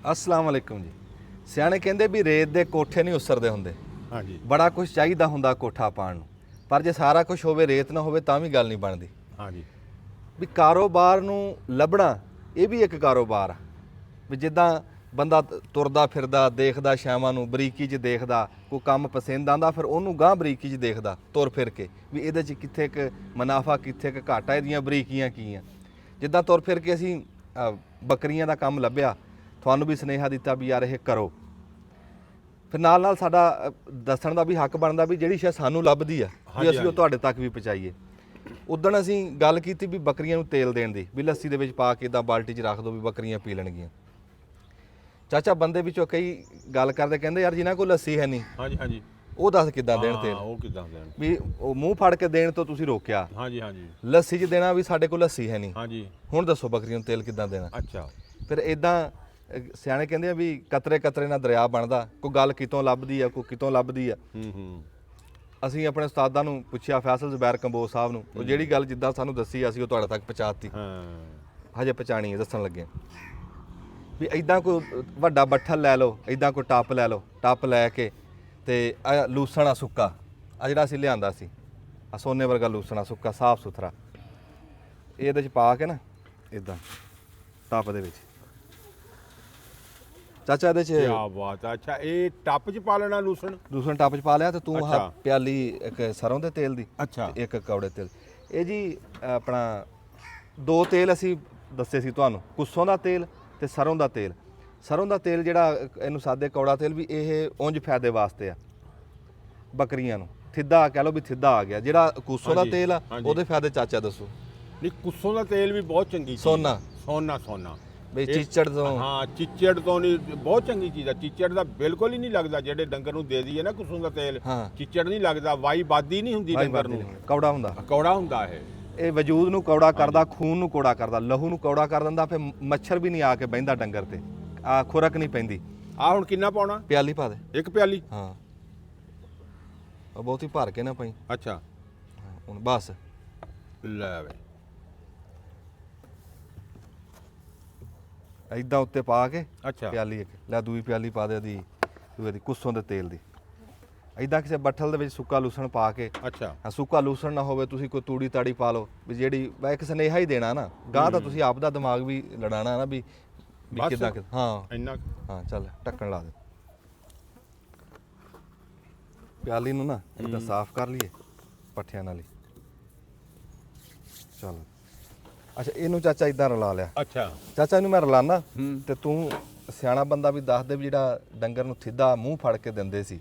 अस्सलाम वालेकुम जी। ਸਿਆਣੇ ਕਹਿੰਦੇ ਵੀ ਰੇਤ ਦੇ ਕੋਠੇ ਨਹੀਂ ਉਸਰਦੇ ਹੁੰਦੇ। ਹਾਂਜੀ ਬੜਾ ਕੁਝ ਚਾਹੀਦਾ ਹੁੰਦਾ ਕੋਠਾ ਪਾਉਣ ਨੂੰ, ਪਰ ਜੇ ਸਾਰਾ ਕੁਝ ਹੋਵੇ ਰੇਤ ਨਾ ਹੋਵੇ ਤਾਂ ਵੀ ਗੱਲ ਨਹੀਂ ਬਣਦੀ। ਹਾਂਜੀ ਵੀ ਕਾਰੋਬਾਰ ਨੂੰ ਲੱਭਣਾ ਇਹ ਵੀ ਇੱਕ ਕਾਰੋਬਾਰ ਆ। ਵੀ ਜਿੱਦਾਂ ਬੰਦਾ ਤੁਰਦਾ ਫਿਰਦਾ ਦੇਖਦਾ ਸ਼ਾਮਾਂ ਨੂੰ ਬਰੀਕੀ 'ਚ ਦੇਖਦਾ, ਕੋਈ ਕੰਮ ਪਸੰਦ ਆਂਦਾ ਫਿਰ ਉਹਨੂੰ ਗਾਂਹ ਬਰੀਕੀ 'ਚ ਦੇਖਦਾ ਤੁਰ ਫਿਰ ਕੇ ਵੀ ਇਹਦੇ 'ਚ ਕਿੱਥੇ ਕੁ ਮੁਨਾਫਾ ਕਿੱਥੇ ਕੁ ਘਾਟਾ, ਇਹਦੀਆਂ ਬਰੀਕੀਆਂ ਕੀ ਆ। ਜਿੱਦਾਂ ਤੁਰ ਫਿਰ ਕੇ ਅਸੀਂ ਬੱਕਰੀਆਂ ਦਾ ਕੰਮ ਲੱਭਿਆ, ਤੁਹਾਨੂੰ ਵੀ ਸੁਨੇਹਾ ਦਿੱਤਾ ਵੀ ਯਾਰ ਇਹ ਕਰੋ। ਫਿਰ ਨਾਲ ਨਾਲ ਸਾਡਾ ਦੱਸਣ ਦਾ ਵੀ ਹੱਕ ਬਣਦਾ ਵੀ ਜਿਹੜੀ ਸ਼ਾਇਦ ਸਾਨੂੰ ਲੱਭਦੀ ਆ ਵੀ ਅਸੀਂ ਉਹ ਤੁਹਾਡੇ ਤੱਕ ਵੀ ਪਹੁੰਚਾਈਏ। ਉਦਣ ਅਸੀਂ ਗੱਲ ਕੀਤੀ ਵੀ ਬੱਕਰੀਆਂ ਨੂੰ ਤੇਲ ਦੇਣ ਦੀ, ਵੀ ਲੱਸੀ ਦੇ ਵਿੱਚ ਪਾ ਕੇ ਇਦਾਂ ਬਾਲਟੀ 'ਚ ਰੱਖ ਦਿਓ ਵੀ ਬੱਕਰੀਆਂ ਪੀ ਲੈਣਗੀਆਂ। ਚਾਚਾ ਬੰਦੇ ਵਿੱਚੋਂ ਕਈ ਗੱਲ ਕਰਦੇ ਕਹਿੰਦੇ ਯਾਰ ਜਿਨ੍ਹਾਂ ਕੋਲ ਲੱਸੀ ਹੈ ਨਹੀਂ, ਹਾਂਜੀ ਹਾਂਜੀ ਉਹ ਦੱਸ ਕਿੱਦਾਂ ਦੇਣ ਤੇਲ। ਉਹ ਕਿੱਦਾਂ ਦੇਣ ਵੀ ਉਹ ਮੂੰਹ ਫੜ ਕੇ ਦੇਣ ਤੋਂ ਤੁਸੀਂ ਰੋਕਿਆ, ਹਾਂਜੀ ਹਾਂਜੀ ਲੱਸੀ 'ਚ ਦੇਣਾ ਵੀ ਸਾਡੇ ਕੋਲ ਲੱਸੀ ਹੈ ਨਹੀਂ, ਹਾਂਜੀ ਹੁਣ ਦੱਸੋ ਬੱਕਰੀਆਂ ਨੂੰ ਤੇਲ ਕਿੱਦਾਂ ਦੇਣਾ। ਅੱਛਾ ਫਿਰ ਇਦਾਂ ਸਿਆਣੇ ਕਹਿੰਦੇ ਆ ਵੀ ਕਤਰੇ ਕਤਰੇ ਨਾਲ ਦਰਿਆ ਬਣਦਾ, ਕੋਈ ਗੱਲ ਕਿਤੋਂ ਲੱਭਦੀ ਆ ਕੋਈ ਕਿਤੋਂ ਲੱਭਦੀ ਆ। ਅਸੀਂ ਆਪਣੇ ਉਸਤਾਦਾਂ ਨੂੰ ਪੁੱਛਿਆ, ਫੈਸਲ ਜ਼ੁਬੈਰ ਕੰਬੋਜ ਸਾਹਿਬ ਨੂੰ, ਉਹ ਜਿਹੜੀ ਗੱਲ ਜਿੱਦਾਂ ਸਾਨੂੰ ਦੱਸੀ ਅਸੀਂ ਉਹ ਤੁਹਾਡੇ ਤੱਕ ਪਹੁੰਚਾਤੀ। ਹਜੇ ਪਹੁੰਚਾਣੀ ਹੈ, ਦੱਸਣ ਲੱਗੇ ਵੀ ਇਦਾਂ ਕੋਈ ਵੱਡਾ ਬੱਠਲ ਲੈ ਲਓ, ਇਦਾਂ ਕੋਈ ਟੱਪ ਲੈ ਲਓ, ਟੱਪ ਲੈ ਕੇ ਤੇ ਆ ਲੂਸਣਾ ਸੁੱਕਾ ਆ ਜਿਹੜਾ ਅਸੀਂ ਲਿਆਂਦਾ ਸੀ, ਆ ਸੋਨੇ ਵਰਗਾ ਲੂਸਣਾ ਸੁੱਕਾ ਸਾਫ ਸੁਥਰਾ, ਇਹਦੇ 'ਚ ਪਾ ਕੇ ਨਾ ਇਦਾਂ ਟੱਪ ਦੇ ਵਿੱਚ ਚਾਚਾ ਇਹਦੇ 'ਚ ਕੀ ਬਾਤ ਆ। ਅੱਛਾ ਇਹ ਟੱਪ 'ਚ ਪਾ ਲੈਣਾ ਲੂਸਣ ਟੱਪ 'ਚ ਪਾ ਲਿਆ ਤੇ ਤੂੰ ਆਹ ਪਿਆਲੀ ਇੱਕ ਸਰੋਂ ਦੇ ਤੇਲ ਦੀ ਅੱਛਾ ਇੱਕ ਕੌੜੇ ਤੇਲ। ਇਹ ਜੀ ਆਪਣਾ ਦੋ ਤੇਲ ਅਸੀਂ ਦੱਸੇ ਸੀ ਤੁਹਾਨੂੰ, ਕੁੱਸੋਂ ਦਾ ਤੇਲ ਤੇ ਸਰੋਂ ਦਾ ਤੇਲ। ਸਰੋਂ ਦਾ ਤੇਲ ਜਿਹੜਾ ਇਹਨੂੰ ਸਾਦੇ ਕੌੜਾ ਤੇਲ ਵੀ ਇਹ ਉਂਝ ਫਾਇਦੇ ਵਾਸਤੇ ਆ ਬੱਕਰੀਆਂ ਨੂੰ, ਥਿੱਦਾ ਕਹਿ ਲਓ ਵੀ ਥਿੱਦਾ ਆ ਗਿਆ। ਜਿਹੜਾ ਕੁੱਸੋਂ ਦਾ ਤੇਲ ਆ ਉਹਦੇ ਫਾਇਦੇ ਚਾਚਾ ਦੱਸੋ। ਨਹੀਂ ਕੁੱਸੋਂ ਦਾ ਤੇਲ ਵੀ ਬਹੁਤ ਚੰਗੀ ਸੋਨਾ ਸੋਨਾ ਬਈ ਚਿੱਚੜ ਤੋਂ, ਹਾਂ ਚਿੱਚੜ ਤੋਂ ਨਹੀਂ, ਬਹੁਤ ਚੰਗੀ ਚੀਜ਼ ਆ। ਚਿੱਚੜ ਦਾ ਬਿਲਕੁਲ ਹੀ ਨਹੀਂ ਲੱਗਦਾ, ਜਿਹੜੇ ਡੰਗਰ ਨੂੰ ਦੇ ਦਈਏ ਨਾ ਕੁੱਸੋਂ ਦਾ ਤੇਲ, ਚਿੱਚੜ ਨਹੀਂ ਲੱਗਦਾ, ਵਾਈ ਬਾਦੀ ਨਹੀਂ ਹੁੰਦੀ ਡੰਗਰ ਨੂੰ, ਕੌੜਾ ਹੁੰਦਾ, ਕੌੜਾ ਹੁੰਦਾ ਇਹ ਵਜੂਦ ਨੂੰ ਕੌੜਾ ਕਰਦਾ, ਖੂਨ ਨੂੰ ਕੌੜਾ ਕਰਦਾ, ਲਹੂ ਨੂੰ ਕੌੜਾ ਕਰ ਦਿੰਦਾ। ਫਿਰ ਮੱਛਰ ਵੀ ਨਹੀਂ ਆ ਕੇ ਬਹਿੰਦਾ ਡੰਗਰ ਤੇ, ਆ ਖੁਰਕ ਨਹੀਂ ਪੈਂਦੀ। ਆ ਹੁਣ ਕਿੰਨਾ ਪਾਉਣਾ? ਪਿਆਲੀ ਪਾ ਦੇ, ਇੱਕ ਪਿਆਲੀ। ਹਾਂ ਉਹ ਬਹੁਤੀ ਭਰ ਕੇ ਨਾ ਪਈ। ਅੱਛਾ ਹੁਣ ਬਸ ਲੈ ਵੇ ਇਦਾਂ ਉੱਤੇ ਪਾ ਕੇ ਅੱਛਾ ਪਿਆਲੀ ਇੱਕ ਲੈ, ਦੂਈ ਪਿਆਲੀ ਪਾ ਦੇ ਦੀ ਦੂਏ ਦੀ ਕੁੱਸੋਂ ਦੇ ਤੇਲ ਦੀ। ਇਦਾਂ ਕਿਸੇ ਬੱਠਲ ਦੇ ਵਿੱਚ ਸੁੱਕਾ ਲੂਸਣ ਪਾ ਕੇ, ਅੱਛਾ ਸੁੱਕਾ ਲੂਸਣ ਨਾ ਹੋਵੇ ਤੁਸੀਂ ਕੋਈ ਤੂੜੀ ਤਾੜੀ ਪਾ ਲਓ ਵੀ ਜਿਹੜੀ ਇੱਕ ਸੁਨੇਹਾ ਹੀ ਦੇਣਾ ਨਾ ਗਾਂ ਤਾਂ ਤੁਸੀਂ ਆਪ ਦਾ ਦਿਮਾਗ ਵੀ ਲੜਾਣਾ ਨਾ ਵੀ ਕਿੱਦਾਂ। ਹਾਂ ਇੰਨਾ ਹਾਂ ਚੱਲ ਢੱਕਣ ਲਾ ਦੇ ਪਿਆਲੀ ਨੂੰ ਨਾ ਇਦਾਂ ਸਾਫ਼ ਕਰ ਲਈਏ ਪੱਠਿਆਂ ਨਾਲ ਹੀ। ਚੱਲ ਅੱਛਾ ਇਹਨੂੰ ਚਾਚਾ ਇਦਾਂ ਰਲਾ ਲਿਆ। ਅੱਛਾ ਚਾਚਾ ਇਹਨੂੰ ਮੈਂ ਰਲਾਨਾ ਤੇ ਤੂੰ ਸਿਆਣਾ ਬੰਦਾ ਵੀ ਦੱਸ ਦੇ ਵੀ ਜਿਹੜਾ ਡੰਗਰ ਨੂੰ ਸਿੱਧਾ ਮੂੰਹ ਫੜ ਕੇ ਦਿੰਦੇ ਸੀ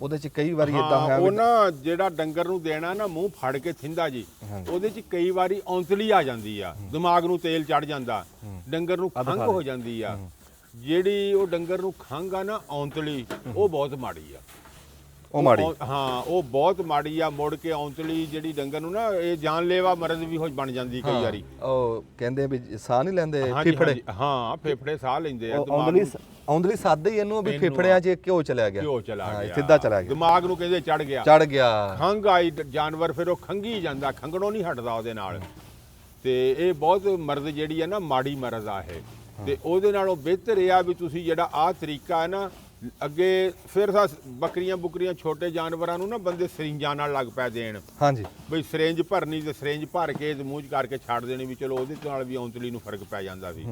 ਉਹਦੇ 'ਚ ਕਈ ਵਾਰੀ ਇਦਾਂ ਹੋਇਆ ਉਹ ਨਾ ਜਿਹੜਾ ਡੰਗਰ ਨੂੰ ਦੇਣਾ ਨਾ ਮੂੰਹ ਫੜ ਕੇ ਥਿੰਦਾ ਜੀ, ਉਹਦੇ 'ਚ ਕਈ ਵਾਰੀ ਔਂਤਲੀ ਆ ਜਾਂਦੀ ਆ, ਦਿਮਾਗ ਨੂੰ ਤੇਲ ਚੜ ਜਾਂਦਾ, ਡੰਗਰ ਨੂੰ ਖੰਘ ਹੋ ਜਾਂਦੀ ਆ। ਜਿਹੜੀ ਉਹ ਡੰਗਰ ਨੂੰ ਖੰਘ ਆ ਨਾ ਔਂਤਲੀ, ਉਹ ਬਹੁਤ ਮਾੜੀ ਆ। ਉਹ ਮਾੜੀ, ਹਾਂ ਉਹ ਬਹੁਤ ਮਾੜੀ ਆ। ਮੁੜ ਕੇ ਔਂਤਲੀ ਜਿਹੜੀ ਡੰਗਰ ਨੂੰ ਨਾ ਇਹ ਜਾਨਲੇਵਾ ਮਰਜ਼ ਵੀ ਹੋ ਬਣ ਜਾਂਦੀ ਕਈ ਵਾਰੀ। ਉਹ ਕਹਿੰਦੇ ਵੀ ਸਾਹ ਨਹੀਂ ਲੈਂਦੇ ਫੇਫੜੇ, ਹਾਂ ਫੇਫੜੇ ਸਾਹ ਲੈਂਦੇ ਆ। ਔਂਦਲੀ ਸਾਦੇ ਹੀ ਇਹਨੂੰ ਵੀ ਫੇਫੜਿਆਂ 'ਚ ਘਿਓ ਚਲਿਆ ਗਿਆ, ਘਿਓ ਚਲਾ ਗਿਆ, ਸਿੱਧਾ ਚਲਾ ਗਿਆ, ਦਿਮਾਗ ਨੂੰ ਕਹਿੰਦੇ ਚੜ ਗਿਆ, ਖੰਘ ਆਈ ਜਾਨਵਰ, ਫਿਰ ਉਹ ਖੰਗੀ ਜਾਂਦਾ, ਖੰਗਣੋਂ ਨਹੀਂ ਹਟਦਾ ਉਹਦੇ ਨਾਲ। ਤੇ ਇਹ ਬਹੁਤ ਮਰਜ਼ ਜਿਹੜੀ ਆ ਨਾ ਮਾੜੀ ਮਰਜ਼ ਆ ਇਹ। ਤੇ ਉਹਦੇ ਨਾਲੋਂ ਬਿਹਤਰ ਇਹ ਆ ਵੀ ਤੁਸੀਂ ਜਿਹੜਾ ਆਹ ਤਰੀਕਾ ਹੈ ਨਾ ਅੱਗੇ ਫਿਰ ਬੱਕਰੀਆਂ ਬੁਕਰੀਆਂ ਛੋਟੇ ਜਾਨਵਰਾਂ ਨੂੰ ਨਾ ਬੰਦੇ ਸਰਿੰਜਾਂ ਨਾਲ ਲੱਗ ਪੈ ਦੇਣ। ਹਾਂਜੀ ਬਈ ਸਿਰਿੰਜ ਭਰਨੀ ਤੇ ਸਿਰਿੰਜ ਭਰ ਕੇ ਤੇ ਮੂੰਹ 'ਚ ਕਰਕੇ ਛੱਡ ਦੇਣੀ, ਵੀ ਚਲੋ ਉਹਦੇ ਨਾਲ ਵੀ ਔਂਤਲੀ ਨੂੰ ਫਰਕ ਪੈ ਜਾਂਦਾ ਸੀ।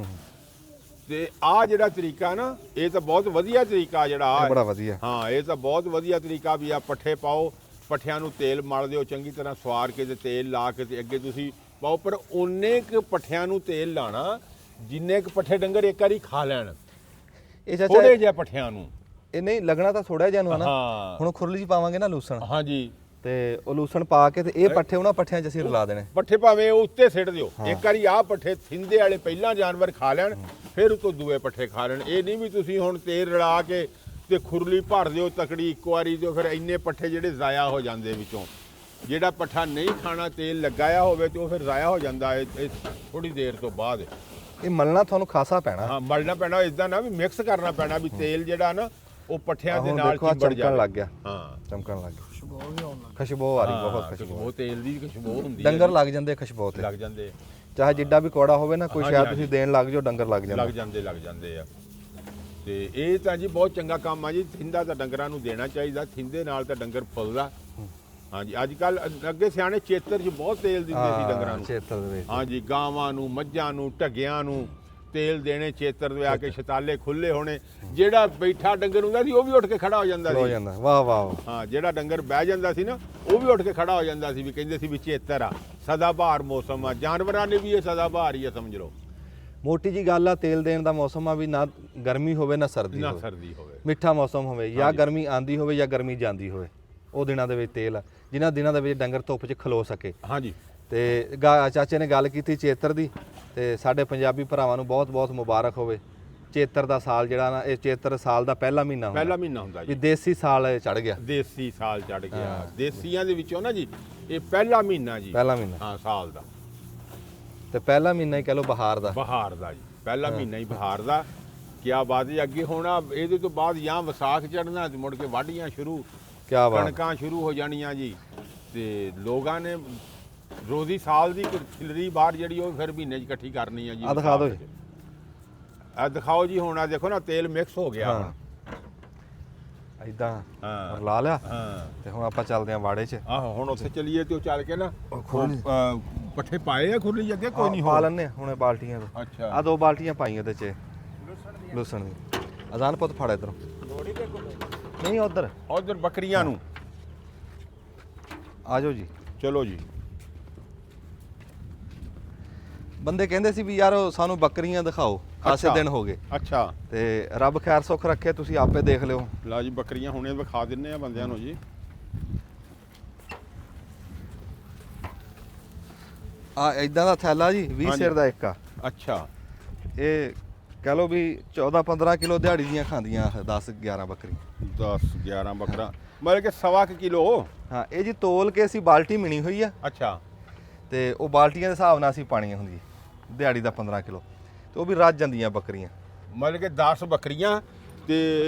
ਤੇ ਆਹ ਜਿਹੜਾ ਤਰੀਕਾ ਨਾ ਇਹ ਤਾਂ ਬਹੁਤ ਵਧੀਆ ਤਰੀਕਾ ਜਿਹੜਾ ਆ, ਬੜਾ ਵਧੀਆ। ਹਾਂ ਇਹ ਤਾਂ ਬਹੁਤ ਵਧੀਆ ਤਰੀਕਾ ਵੀ ਆ। ਪੱਠੇ ਪਾਓ, ਪੱਠਿਆਂ ਨੂੰ ਤੇਲ ਮਲ ਦਿਓ ਚੰਗੀ ਤਰ੍ਹਾਂ ਸਵਾਰ ਕੇ ਤੇ ਤੇਲ ਲਾ ਕੇ ਤੇ ਅੱਗੇ ਤੁਸੀਂ ਪਾਓ, ਪਰ ਓਨੇ ਕੁ ਪੱਠਿਆਂ ਨੂੰ ਤੇਲ ਲਾਣਾ ਜਿੰਨੇ ਕੁ ਪੱਠੇ ਡੰਗਰ ਇੱਕ ਵਾਰੀ ਖਾ ਲੈਣ। ਇਹ ਚਾਚਾ ਥੋੜੇ ਜਿਹੇ ਪੱਠਿਆਂ ਨੂੰ ਇਹ ਨਹੀਂ ਲੱਗਣਾ ਤਾਂ ਥੋੜਾ ਜਿਹਾ ਨੂੰ ਹਨਾ। ਹੁਣ ਖੁਰਲੀ 'ਚ ਪਾਵਾਂਗੇ ਨਾ ਲੂਸਣ, ਹਾਂਜੀ ਤੇ ਉਹ ਲੂਸਣ ਪਾ ਕੇ ਤੇ ਇਹ ਪੱਠੇ ਉਹਨਾਂ ਪੱਠਿਆਂ 'ਚ ਅਸੀਂ ਰਲਾ ਦੇਣੇ। ਪੱਠੇ ਭਾਵੇਂ ਉਹ ਉੱਤੇ ਸਿੱਟ ਦਿਓ, ਇੱਕ ਵਾਰੀ ਆਹ ਪੱਠੇ ਥਿੰਦੇ ਵਾਲੇ ਪਹਿਲਾਂ ਜਾਨਵਰ ਖਾ ਲੈਣ, ਫਿਰ ਉਤੋਂ ਦੂਏ ਪੱਠੇ ਖਾ ਲੈਣ। ਇਹ ਨਹੀਂ ਵੀ ਤੁਸੀਂ ਹੁਣ ਤੇਲ ਰਲਾ ਕੇ ਤੇ ਖੁਰਲੀ ਭਰ ਦਿਓ ਤਕੜੀ ਇੱਕ ਵਾਰੀ, ਤੇ ਫਿਰ ਇੰਨੇ ਪੱਠੇ ਜਿਹੜੇ ਜ਼ਾਇਆ ਹੋ ਜਾਂਦੇ ਵਿੱਚੋਂ। ਜਿਹੜਾ ਪੱਠਾ ਨਹੀਂ ਖਾਣਾ ਤੇਲ ਲਗਾਇਆ ਹੋਵੇ ਤੇ ਉਹ ਫਿਰ ਜ਼ਾਇਆ ਹੋ ਜਾਂਦਾ ਹੈ ਥੋੜੀ ਦੇਰ ਤੋਂ ਬਾਅਦ। ਇਹ ਮਲਣਾ ਤੁਹਾਨੂੰ ਖਾਸਾ ਪੈਣਾ। ਹਾਂ ਮਲਣਾ ਪੈਣਾ, ਇਦਾਂ ਨਾ ਵੀ ਮਿਕਸ ਕਰਨਾ ਪੈਣਾ ਵੀ ਤੇਲ ਜਿਹੜਾ ਨਾ ਉਹ ਪੱਠਿਆਂ ਦੇ ਨਾਲ ਚਮਕਣ ਲੱਗ ਗਿਆ। ਹਾਂ ਚਮਕਣ ਲੱਗ ਗਿਆ, ਖੁਸ਼ਬੂ ਆ ਰਹੀ, ਬਹੁਤ ਖੁਸ਼ਬੂ, ਤੇਲ ਦੀ ਖੁਸ਼ਬੂ ਹੁੰਦੀ, ਡੰਗਰ ਲੱਗ ਜਾਂਦੇ ਖੁਸ਼ਬੂ ਤੇ, ਲੱਗ ਜਾਂਦੇ। ਚਾਹੇ ਜਿੱਡਾ ਵੀ ਕੌੜਾ ਹੋਵੇ ਨਾ, ਕੋਈ ਸ਼ਾਇਦ ਤੁਸੀਂ ਦੇਣ ਲੱਗ ਜਾਓ ਡੰਗਰ ਲੱਗ ਜਾਂਦੇ ਆ। ਤੇ ਇਹ ਤਾਂ ਜੀ ਬਹੁਤ ਚੰਗਾ ਕੰਮ ਆ ਜੀ। ਥਿੰਦਾ ਤਾਂ ਡੰਗਰਾਂ ਨੂੰ ਦੇਣਾ ਚਾਹੀਦਾ, ਥਿੰਦੇ ਨਾਲ ਤਾਂ ਡੰਗਰ ਫੁੱਲਦਾ। ਹਾਂਜੀ ਅੱਜ ਕੱਲ ਅੱਗੇ ਸਿਆਣੇ ਚੇਤਰ 'ਚ ਬਹੁਤ ਤੇਲ ਦਿੰਦੇ ਸੀ ਡੰਗਰਾਂ ਨੂੰ। ਚੇਤਰ ਦੇ ਵਿੱਚ ਹਾਂਜੀ ਗਾਵਾਂ ਨੂੰ, ਮੱਝਾਂ ਨੂੰ, ਢੱਗਿਆਂ ਨੂੰ ਤੇਲ ਦੇਣੇ ਚੇਤਰ ਦੇ ਆ ਕੇ ਛਤਾਲੇ ਖੁੱਲੇ ਹੋਣੇ। ਜਿਹੜਾ ਬੈਠਾ ਡੰਗਰ ਹੁੰਦਾ ਸੀ ਉਹ ਵੀ ਉੱਠ ਕੇ ਖੜਾ ਹੋ ਜਾਂਦਾ ਹੋ ਸੀ। ਜਾਂਦਾ। ਵਾਹ ਵਾਹ। ਹਾਂ ਜਿਹੜਾ ਡੰਗਰ ਬਹਿ ਜਾਂਦਾ ਸੀ ਨਾ ਉਹ ਵੀ ਉੱਠ ਕੇ ਖੜਾ ਹੋ ਜਾਂਦਾ ਸੀ, ਵੀ ਕਹਿੰਦੇ ਸੀ ਵੀ ਚੇਤਰ ਆ, ਸਦਾ ਬਹਾਰ ਮੌਸਮ ਆ। ਜਾਨਵਰਾਂ ਨੇ ਵੀ ਇਹ ਸਦਾ ਬਹਾਰ ਹੀ ਆ ਸਮਝ ਲਓ। ਮੋਟੀ ਜੀ ਗੱਲ ਆ, ਤੇਲ ਦੇਣ ਦਾ ਮੌਸਮ ਆ ਵੀ ਨਾ ਗਰਮੀ ਹੋਵੇ ਨਾ ਸਰਦੀ ਨਾ ਹੋਵੇ, ਸਰਦੀ ਹੋਵੇ, ਮਿੱਠਾ ਮੌਸਮ ਹੋਵੇ, ਜਾਂ ਗਰਮੀ ਆਂਦੀ ਹੋਵੇ ਜਾਂ ਗਰਮੀ ਜਾਂਦੀ ਹੋਵੇ, ਉਹ ਦਿਨਾਂ ਦੇ ਵਿੱਚ ਤੇਲ ਆ ਜਿਨ੍ਹਾਂ ਦਿਨਾਂ ਦੇ ਵਿੱਚ ਡੰਗਰ ਧੁੱਪ 'ਚ ਖਲੋ ਸਕੇ। ਹਾਂਜੀ ਤੇ ਚਾਚੇ ਨੇ ਗੱਲ ਕੀਤੀ ਚੇਤਰ ਦੀ, ਤੇ ਸਾਡੇ ਪੰਜਾਬੀ ਭਰਾਵਾਂ ਨੂੰ ਬਹੁਤ ਬਹੁਤ ਮੁਬਾਰਕ ਹੋਵੇ। ਚੇਤਰ ਦਾ ਸਾਲ ਜਿਹੜਾ ਨਾ, ਇਹ ਚੇਤਰ ਸਾਲ ਦਾ ਪਹਿਲਾ ਮਹੀਨਾ ਹੁੰਦਾ, ਪਹਿਲਾ ਮਹੀਨਾ ਹੁੰਦਾ ਵੀ ਜੀ। ਦੇਸੀ ਸਾਲ ਚੜ ਗਿਆ, ਦੇਸੀ ਸਾਲ ਚੜ ਗਿਆ। ਦੇਸੀਆਂ ਦੇ ਵਿੱਚੋਂ ਨਾ ਜੀ ਇਹ ਪਹਿਲਾ ਮਹੀਨਾ ਜੀ, ਪਹਿਲਾ ਮਹੀਨਾ। ਹਾਂ ਸਾਲ ਦਾ, ਤੇ ਪਹਿਲਾ ਮਹੀਨਾ ਹੀ ਕਹ ਲੋ ਬਹਾਰ ਦਾ, ਬਹਾਰ ਦਾ ਜੀ। ਪਹਿਲਾ ਮਹੀਨਾ ਹੀ ਬਹਾਰ ਦਾ। ਕਿਆ ਬਾਤ ਹੈ। ਅੱਗੇ ਹੋਣਾ ਇਹਦੇ ਤੋਂ ਬਾਅਦ ਜਾਂ ਵਿਸਾਖ ਚੜ੍ਹਨਾ ਤੇ ਮੁੜ ਕੇ ਵਾਢੀਆਂ ਸ਼ੁਰੂ, ਕਿਆ ਬਾਤ। ਕਣਕਾਂ ਸ਼ੁਰੂ ਹੋ ਜਾਣੀਆਂ ਜੀ। ਤੇ ਲੋਕਾਂ ਨੇ ਰੋਜ਼ੀ ਸਾਲ ਦੀ ਖਿਲਰੀ ਬਾਹਰ ਜਿਹੜੀ ਉਹ ਫਿਰ ਮਹੀਨੇ 'ਚ ਇਕੱਠੀ ਕਰਨੀ ਆ ਜੀ। ਆ ਦਿਖਾ ਦਿਓ ਜੀ। ਆ ਦਿਖਾਓ ਜੀ। ਹੁਣ ਆ ਦੇਖੋ ਨਾ ਤੇਲ ਮਿਕਸ ਹੋ ਗਿਆ। ਹਾਂ ਇਦਾਂ ਹਾਂ ਲਾ ਲਿਆ। ਹਾਂ ਤੇ ਹੁਣ ਆਪਾਂ ਚੱਲਦੇ ਆਂ ਵਾੜੇ 'ਚ। ਆਹੋ ਹੁਣ ਉੱਥੇ ਚੱਲੀਏ ਤੇ ਉਹ ਚੱਲ ਕੇ ਨਾ ਖੁਰਲੀ ਪੱਠੇ ਪਾਏ ਆ ਖੁਰਲੀ ਅੱਗੇ ਕੋਈ ਨਹੀਂ ਪਾ ਹੋ। ਲੈਣੇ ਹੁਣ ਇਹ ਬਾਲਟੀਆਂ ਤੋਂ। ਅੱਛਾ ਆ 2 ਬਾਲਟੀਆਂ ਪਾਈਆਂ ਉਹਦੇ 'ਚ ਲੂਸਣ ਦੀ। ਅਜ਼ਾਨ ਪੁੱਤ ਫੜ ਇਧਰੋਂ। ਨਹੀਂ ਉਧਰ ਉਧਰ ਬੱਕਰੀਆਂ ਨੂੰ। ਆ ਜਾਓ ਜੀ। ਚਲੋ ਜੀ। ਬੰਦੇ ਕਹਿੰਦੇ ਸੀ ਵੀ ਯਾਰ ਸਾਨੂੰ ਬੱਕਰੀਆਂ ਦਿਖਾਓ, ਖਾਸੇ ਅੱਛਾ। ਦਿਨ ਹੋ ਗਏ, ਅੱਛਾ ਤੇ ਰੱਬ ਖੈਰ ਸੁੱਖ ਰੱਖੇ, ਤੁਸੀਂ ਆਪੇ ਦੇਖ ਲਿਓ। ਲਾ ਜੀ ਬੱਕਰੀਆਂ ਹੁਣੇ ਵਿਖਾ ਦਿੰਨੇ ਆ ਬੰਦਿਆਂ ਨੂੰ ਜੀ। ਆ ਇਦਾਂ ਦਾ ਥੈਲਾ ਜੀ 20 ਹਾਂਜੀ। ਸਿਰ ਦਾ ਇੱਕ ਆ। ਅੱਛਾ ਇਹ ਕਹ ਲਓ ਵੀ 14-15 ਕਿਲੋ ਦਿਹਾੜੀ ਦੀਆਂ ਖਾਂਦੀਆਂ 10-11 ਬੱਕਰੀ। 10-11 ਬੱਕਰਾ ਮਤਲਬ ਕਿ 1.25 ਕਿਲੋ। ਹਾਂ ਇਹ ਜੀ ਤੋਲ ਕੇ ਅਸੀਂ ਬਾਲਟੀ ਮਿਣੀ ਹੋਈ ਆ, ਅੱਛਾ ਤੇ ਉਹ ਬਾਲਟੀਆਂ ਦੇ ਹਿਸਾਬ ਨਾਲ ਅਸੀਂ ਪਾਣੀਆਂ ਹੁੰਦੀ ਦਿਹਾੜੀ ਦਾ 15 ਕਿਲੋ, ਤੇ ਉਹ ਵੀ ਰੱਜ ਜਾਂਦੀਆਂ ਬੱਕਰੀਆਂ। ਮਤਲਬ ਕਿ 10 ਬੱਕਰੀਆਂ ਤੇ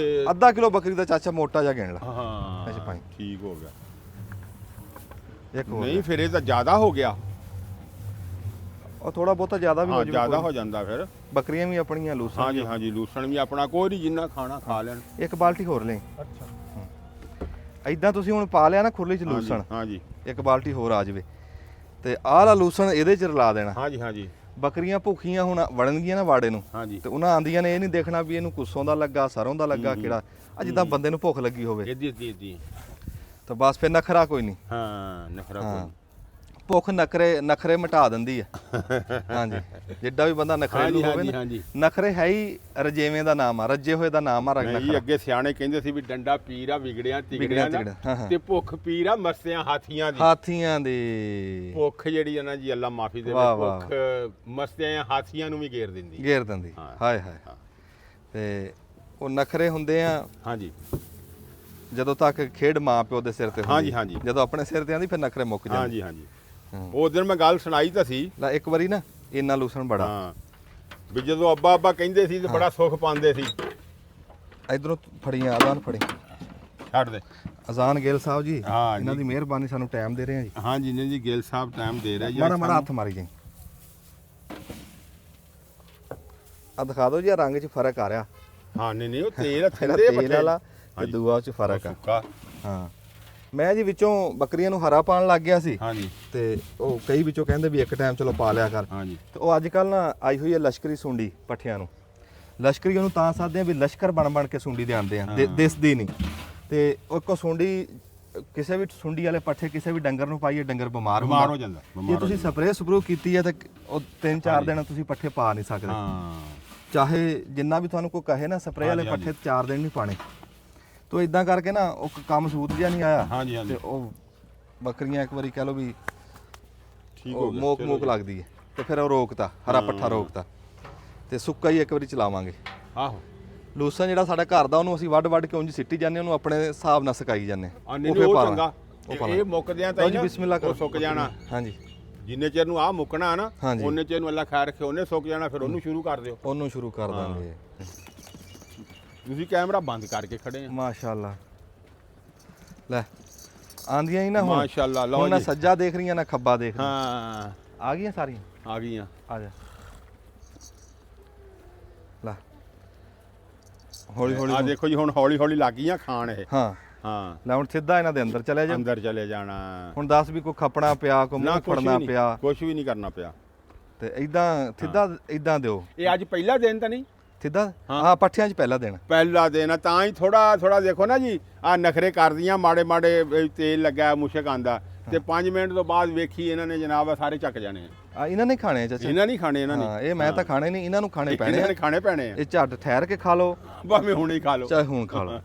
ਅੱਧਾ ਕਿਲੋ ਬੱਕਰੀ ਦਾ ਚਾਚਾ ਮੋਟਾ ਜਿਹਾ ਗਿਣ ਲਾ। ਹਾਂ ਅੱਛਾ ਭਾਈ ਠੀਕ ਹੋ ਗਿਆ। ਇੱਕ ਹੋਰ ਨਹੀਂ ਫਿਰ ਇਹ ਤਾਂ ਜ਼ਿਆਦਾ ਹੋ ਗਿਆ। ਉਹ ਥੋੜਾ ਬਹੁਤਾ ਜ਼ਿਆਦਾ ਵੀ ਹੋ ਹਾਂ ਜਾਵੇ, ਜ਼ਿਆਦਾ ਹੋ ਜਾਂਦਾ ਫਿਰ। ਬੱਕਰੀਆਂ ਵੀ ਆਪਣੀਆਂ ਲੂਸਾਂ। ਹਾਂਜੀ ਹਾਂਜੀ ਲੂਸਣ ਵੀ ਆਪਣਾ ਕੋਈ ਨਹੀਂ, ਜਿੰਨਾ ਖਾਣਾ ਖਾ ਲੈਣ। ਇੱਕ ਬਾਲਟੀ ਹੋਰ ਲੈ। ਅੱਛਾ ਇਦਾਂ ਤੁਸੀਂ ਹੁਣ ਪਾ ਲਿਆ ਨਾ ਖੁਰਲੀ 'ਚ ਲੂਸਣ, ਹਾਂਜੀ ਇੱਕ ਬਾਲਟੀ ਹੋਰ ਆ ਜਾਵੇ, ਤੇ ਆਹ ਵਾਲਾ ਲੂਸਣ ਇਹਦੇ 'ਚ ਰਲਾ ਦੇਣਾ। ਹਾਂਜੀ ਹਾਂਜੀ ਬੱਕਰੀਆਂ ਭੁੱਖੀਆਂ ਹੁਣ ਵੜਨਗੀਆਂ ਨਾ ਵਾੜੇ ਨੂੰ, ਹਾਂਜੀ ਤੇ ਉਹਨਾਂ ਆਂਦੀਆਂ ਨੇ ਇਹ ਨਹੀਂ ਦੇਖਣਾ ਵੀ ਇਹਨੂੰ ਕੁੱਸੋਂ ਦਾ ਲੱਗਾ, ਸਰੋਂ ਦਾ ਲੱਗਾ, ਕਿਹੜਾ ਆ ਜਿੱਦਾਂ ਬੰਦੇ ਨੂੰ ਭੁੱਖ ਲੱਗੀ ਹੋਵੇ, ਇਹਦੀ ਤਾਂ ਬਸ ਫਿਰ ਨਖਰਾ ਕੋਈ ਨਹੀਂ। ਹਾਂ ਨਖਰਾ ਹਾਂ ਕੋਈ ਭੁੱਖ ਨਖਰੇ ਮਿਟਾ ਦਿੰਦੀ ਆ। ਹਾਂਜੀ ਜਿੱਡਾ ਵੀ ਬੰਦਾ ਨਖਰੇਲੂ ਹੋਵੇ ਨਾ, ਹਾਂਜੀ ਨਖਰੇ ਹੈ ਹੀ ਰਜੇਵੇਂ ਦਾ ਨਾਮ ਆ, ਰੱਜੇ ਹੋਏ ਦਾ ਨਾਮ ਆ ਨਹੀਂ ਨਖਰਾ। ਅੱਗੇ ਸਿਆਣੇ ਕਹਿੰਦੇ ਸੀ ਵੀ ਡੰਡਾ ਪੀਰ ਆ ਵਿਗੜਿਆ ਵਿਗੜਿਆ ਤਿਗੜਿਆ ਤਿਗੜਿਆ, ਹਾਂ, ਨਾ, ਹਾਂ। ਤੇ ਭੁੱਖ ਪੀਰ ਆ ਮਸਿਆਂ ਹਾਥੀਆਂ ਦੀ। ਹਾਥੀਆਂ ਦੇ ਭੁੱਖ ਜਿਹੜੀ ਆ ਨਾ ਜੀ ਅੱਲਾ ਮਾਫੀ ਦੇਵੇ, ਵਾਹ, ਵਾਹ, ਭੁੱਖ ਮਸਿਆਂ ਹਾਥੀਆਂ ਨੂੰ ਵੀ ਘੇਰ ਦਿੰਦੀ। ਘੇਰ ਦਿੰਦੀ। ਹਾਂ। ਹਾਏ ਹਾਏ। ਹਾਂ। ਤੇ ਉਹ ਨਖਰੇ ਹੁੰਦੇ ਆ ਹਾਂਜੀ ਜਦੋਂ ਤੱਕ ਖੇਡ ਮਾਂ ਪਿਓ ਦੇ ਸਿਰ ਤੇ ਹੁੰਦੀ। ਹਾਂਜੀ, ਹਾਂਜੀ। ਜਦੋਂ ਆਪਣੇ ਸਿਰ ਤੇ ਆਂਦੀ ਫਿਰ ਨਖਰੇ ਮੁੱਕ ਜਾਂਦੇ। ਹਾਂਜੀ ਹਾਂਜੀ ਹਾਂ। ਉਸ ਦਿਨ ਮੈਂ ਗੱਲ ਸੁਣਾਈ ਤਾਂ ਸੀ। ਲੈ ਇੱਕ ਵਾਰੀ ਨਾ ਇੰਨਾ ਲੂਸਣ ਬੜਾ ਹਾਂ ਵੀ ਜਦੋਂ ਅੱਬਾ ਅੱਬਾ ਕਹਿੰਦੇ ਸੀ ਤੇ ਬੜਾ ਸੁੱਖ ਪਾਉਂਦੇ ਸੀ। ਇਧਰੋਂ ਫੜੀਆਂ ਅਜ਼ਾਨ ਫੜੀ। ਛੱਡ ਦੇ। ਅਜ਼ਾਨ ਗਿੱਲ ਸਾਹਿਬ ਜੀ, ਹਾਂ ਇਹਨਾਂ ਜੀ। ਦੀ ਮਿਹਰਬਾਨੀ ਸਾਨੂੰ ਟਾਈਮ ਦੇ ਰਹੇ ਆ ਜੀ। ਹਾਂਜੀ ਨਹੀਂ ਜੀ ਗਿੱਲ ਸਾਹਿਬ ਟਾਈਮ ਦੇ ਰਿਹਾ ਜੀ। ਮਾੜਾ ਹੱਥ ਮਾਰੀ ਜੀ। ਆ ਦਿਖਾ ਦਿਓ ਜੀ, ਆਹ ਰੰਗ 'ਚ ਫਰਕ ਆ ਰਿਹਾ। ਹਾਂ ਨਹੀਂ ਨਹੀਂ ਉਹ ਤੇਲ ਇਹਦਾ ਥਿੰਦੇ ਤੇਲ ਪੱਠੇ ਵਾਲਾ ਤੇ ਹਾਂਜੀ। ਦੂਆ 'ਚ ਫਰਕ ਆ। ਸੁੱਕਾ ਹਾਂ ਮੈਂ ਜੀ ਵਿੱਚੋਂ ਬੱਕਰੀਆਂ ਨੂੰ ਹਰਾ ਪਾਣ ਲੱਗ ਗਿਆ ਸੀ, ਹਾਂਜੀ ਤੇ ਉਹ ਕਈ ਵਿੱਚੋਂ ਕਹਿੰਦੇ ਵੀ ਇੱਕ ਟਾਈਮ ਚਲੋ ਪਾ ਲਿਆ ਕਰ। ਹਾਂਜੀ ਤੇ ਉਹ ਅੱਜ ਕੱਲ ਨਾ ਆਈ ਹੋਈ ਹੈ ਲਸ਼ਕਰੀ ਸੁੰਡੀ ਪੱਠਿਆਂ ਨੂੰ। ਲਸ਼ਕਰੀ ਉਹਨੂੰ ਤਾਂ ਸਾਧਦੇ ਆ ਵੀ ਲਸ਼ਕਰ ਬਣ ਕੇ ਸੁੰਡੀ ਦੇ ਆਉਂਦੇ ਆ, ਦਿਸਦੀ ਨਹੀਂ। ਤੇ ਉਹ ਕੋ ਸੁੰਡੀ ਕਿਸੇ ਵੀ ਸੁੰਡੀ ਵਾਲੇ ਪੱਠੇ ਕਿਸੇ ਵੀ ਡੰਗਰ ਨੂੰ ਪਾਈਏ, ਡੰਗਰ ਬਿਮਾਰ ਬਿਮਾਰ ਹੋ ਜਾਂਦਾ। ਜੇ ਤੁਸੀਂ ਸਪਰੇਅ ਸਪਰੂ ਕੀਤੀ ਹੈ ਤਾਂ ਉਹ 3-4 ਦਿਨ ਤੁਸੀਂ ਪੱਠੇ ਪਾ ਨਹੀਂ ਸਕਦੇ। ਹਾਂ ਚਾਹੇ ਜਿੰਨਾ ਵੀ ਤੁਹਾਨੂੰ ਕੋਈ ਕਹੇ ਨਾ ਸਪਰੇਅ ਵਾਲੇ ਹਾਂਜੀ, ਪੱਠੇ 4 ਦਿਨ ਨਹੀਂ ਪਾਣੇ। ਤੋ ਇਦਾਂ ਕਰਕੇ ਨਾ ਉਹ ਕੰਮ ਸੂਤ ਜਿਹਾ ਨਹੀਂ ਆਇਆ, ਹਾਂਜੀ ਹਾਂਜੀ ਤੇ ਉਹ ਬੱਕਰੀਆਂ ਇੱਕ ਵਾਰੀ ਕਹਿ ਲਓ ਵੀ ਠੀਕ ਹੋ ਗਿਆ। ਮੋਕ ਚਲੋ ਮੋਕ ਜੀ। ਲੱਗਦੀ ਹੈ, ਤੇ ਫਿਰ ਉਹ ਰੋਕਤਾ, ਹਰਾ ਪੱਠਾ ਰੋਕਤਾ, ਤੇ ਸੁੱਕਾ ਹੀ ਇੱਕ ਵਾਰੀ ਚਲਾਵਾਂਗੇ। ਆਹੋ ਲੂਸਣ ਜਿਹੜਾ ਸਾਡਾ ਘਰ ਦਾ ਉਹਨੂੰ ਅਸੀਂ ਵੱਢ ਕੇ ਉਂਝ ਸਿੱਟੀ ਜਾਂਦੇ, ਉਹਨੂੰ ਆਪਣੇ ਹਿਸਾਬ ਨਾਲ ਸੁਕਾਈ ਜਾਂਦੇ। ਆ ਨਹੀਂ ਉਹ ਚੰਗਾ। ਇਹ ਮੁੱਕਦਿਆਂ ਤਾਂ ਲਓ ਜੀ, ਬਿਸਮਿਲ੍ਲਾ ਕਰੋ। ਉਹ ਸੁੱਕ ਜਾਣਾ। ਹਾਂਜੀ ਜਿੰਨੇ ਚਿਰ ਨੂੰ ਆ ਮੁੱਕਣਾ ਨਾ ਹਾਂਜੀ। ਉਹਨੇ ਚਿਰ ਨੂੰ ਅੱਲਾ ਖੈਰ ਰੱਖੇ ਉਹਨੇ ਸੁੱਕ ਜਾਣਾ, ਫਿਰ ਉਹਨੂੰ ਸ਼ੁਰੂ ਕਰ ਦਿਓ। ਉਹਨੂੰ ਸ਼ੁਰੂ ਕਰ ਦਾਂਗੇ। ਤੁਸੀਂ ਕੈਮਰਾ ਬੰਦ ਕਰਕੇ ਖੜੇ ਆ। ਮਾਸ਼ਾਅੱਲਾ। ਲੈ ਆਂਦੀਆਂ ਹੀ ਨਾ ਹੁਣ। ਮਾਸ਼ਾਅੱਲਾ ਲਓ ਹੁਣ ਨਾ ਜੀ। ਸੱਜਾ ਦੇਖ ਰਹੀਆਂ ਨਾ ਖੱਬਾ ਦੇਖ ਰਹੀਆਂ। ਹਾਂ ਆ ਗਈਆਂ ਸਾਰੀਆਂ। ਆ ਗਈਆਂ। ਆ ਜਾ ਲੈ ਹੌਲੀ ਹੌਲੀ ਆ ਦੇਖੋ ਜੀ ਹੁਣ ਹੌਲੀ ਹੌਲੀ ਲੱਗ ਗਈਆਂ ਖਾਣ ਇਹ। ਹਾਂ ਹਾਂ ਲੈ ਹੁਣ ਸਿੱਧਾ ਇਹਨਾਂ ਦੇ ਅੰਦਰ ਚਲੇ ਜਾ। ਅੰਦਰ ਚਲੇ ਜਾਣਾ। ਹੁਣ ਦੱਸ ਵੀ ਕੋਈ ਖਪਣਾ ਪਿਆ, ਕੋਈ ਨਾ ਮੂੰਹ ਕੁਛ ਫੜਨਾ ਵੀ ਪਿਆ, ਨਹੀਂ, ਕੁਛ ਵੀ ਨਹੀਂ ਕਰਨਾ ਪਿਆ। ਤੇ ਇਦਾਂ ਸਿੱਧਾ ਇਦਾਂ ਦਿਓ। ਇਹ ਅੱਜ ਪਹਿਲਾ ਦਿਨ ਤਾਂ ਨਹੀਂ? ਸਿੱਧਾ ਹਾਂ ਪੱਠਿਆਂ 'ਚ ਪਹਿਲਾ ਦੇਣਾ। ਪਹਿਲਾ ਦਿਨ ਆ, ਤਾਂ ਹੀ ਥੋੜਾ ਥੋੜਾ ਦੇਖੋ ਨਾ ਜੀ ਆ ਨਖਰੇ ਕਰਦੀਆਂ ਮਾੜੇ ਮਾੜੇ ਤੇਲ ਲੱਗਾ ਮੁਸ਼ਕ ਆਂਦਾ ਤੇ 5 ਮਿੰਟ ਤੋਂ ਬਾਅਦ ਵੇਖੀ ਇਹਨਾਂ ਨੇ ਜਨਾਬ ਸਾਰੇ ਚੱਕ ਜਾਣੇ ਆ। ਇਹਨਾਂ ਨੇ ਖਾਣੇ ਆ ਚਾਚਾ। ਇਹਨਾਂ ਨਹੀਂ ਖਾਣੇ ਇਹਨਾਂ ਨੇ। ਹਾਂ ਇਹ ਮੈਂ ਤਾਂ ਖਾਣੇ ਨਹੀਂ, ਇਹਨਾਂ ਨੂੰ ਖਾਣੇ ਪੈਣੇ ਇਹਨਾਂ ਆ। ਨੇ ਖਾਣੇ ਪੈਣੇ ਆ। ਇਹ ਝੱਟ ਠਹਿਰ ਕੇ ਖਾ ਲਓ, ਭਾਵੇਂ ਹੁਣੇ ਹੀ ਖਾ ਲਓ, ਚਾਹੇ ਹੁਣ ਖਾ ਲਓ।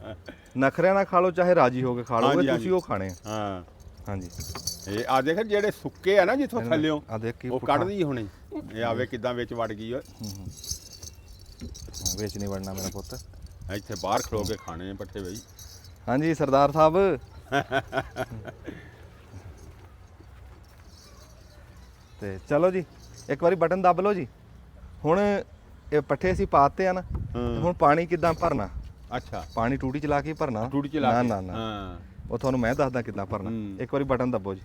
ਨਖਰਿਆਂ ਨਾਲ ਖਾ ਲਓ ਚਾਹੇ ਰਾਜੀ ਹੋ ਕੇ ਖਾ ਲਓ, ਹਾਂਜੀ, ਤੁਸੀਂ ਉਹ ਖਾਣੇ ਆ। ਹਾਂ ਹਾਂਜੀ ਇਹ ਆ ਦੇਖ ਜਿਹੜੇ ਸੁੱਕੇ ਆ ਨਾ ਜਿੱਥੋਂ ਥੱਲਿਓ ਆ ਦੇਖ ਕੀ ਉਹ ਕੱਢਦੀ ਹੁਣੇ। ਇਹ ਆਵੇ ਕਿਦਾਂ ਵਿੱਚ ਵੜ ਗਈ ਓਏ। ਵਿੱਚ ਨਹੀਂ ਵੜਨਾ ਮੇਰਾ ਪੁੱਤ, ਇੱਥੇ ਬਾਹਰ ਖਲੋ ਕੇ ਖਾਣੇ ਆ ਪੱਠੇ ਬਈ। ਹਾਂਜੀ ਸਰਦਾਰ ਸਾਹਿਬ। ਤੇ ਚਲੋ ਜੀ ਇੱਕ ਵਾਰੀ ਬਟਨ ਦੱਬ ਲਓ ਜੀ। ਹੁਣ ਇਹ ਪੱਠੇ ਅਸੀਂ ਪਾਤੇ ਆ ਨਾ, ਤੇ ਹੁਣ ਪਾਣੀ ਕਿੱਦਾਂ ਭਰਨਾ। ਅੱਛਾ ਪਾਣੀ ਟੂਟੀ ਚਲਾ ਕੇ ਹੀ ਭਰਨਾ। ਟੂਟੀ ਚਲਾ ਕੇ? ਨਾ ਨਾ ਹਾਂ ਉਹ ਤੁਹਾਨੂੰ ਮੈਂ ਦੱਸਦਾ ਕਿੱਦਾਂ ਭਰਨਾ। ਇੱਕ ਵਾਰੀ ਬਟਨ ਦੱਬੋ ਜੀ।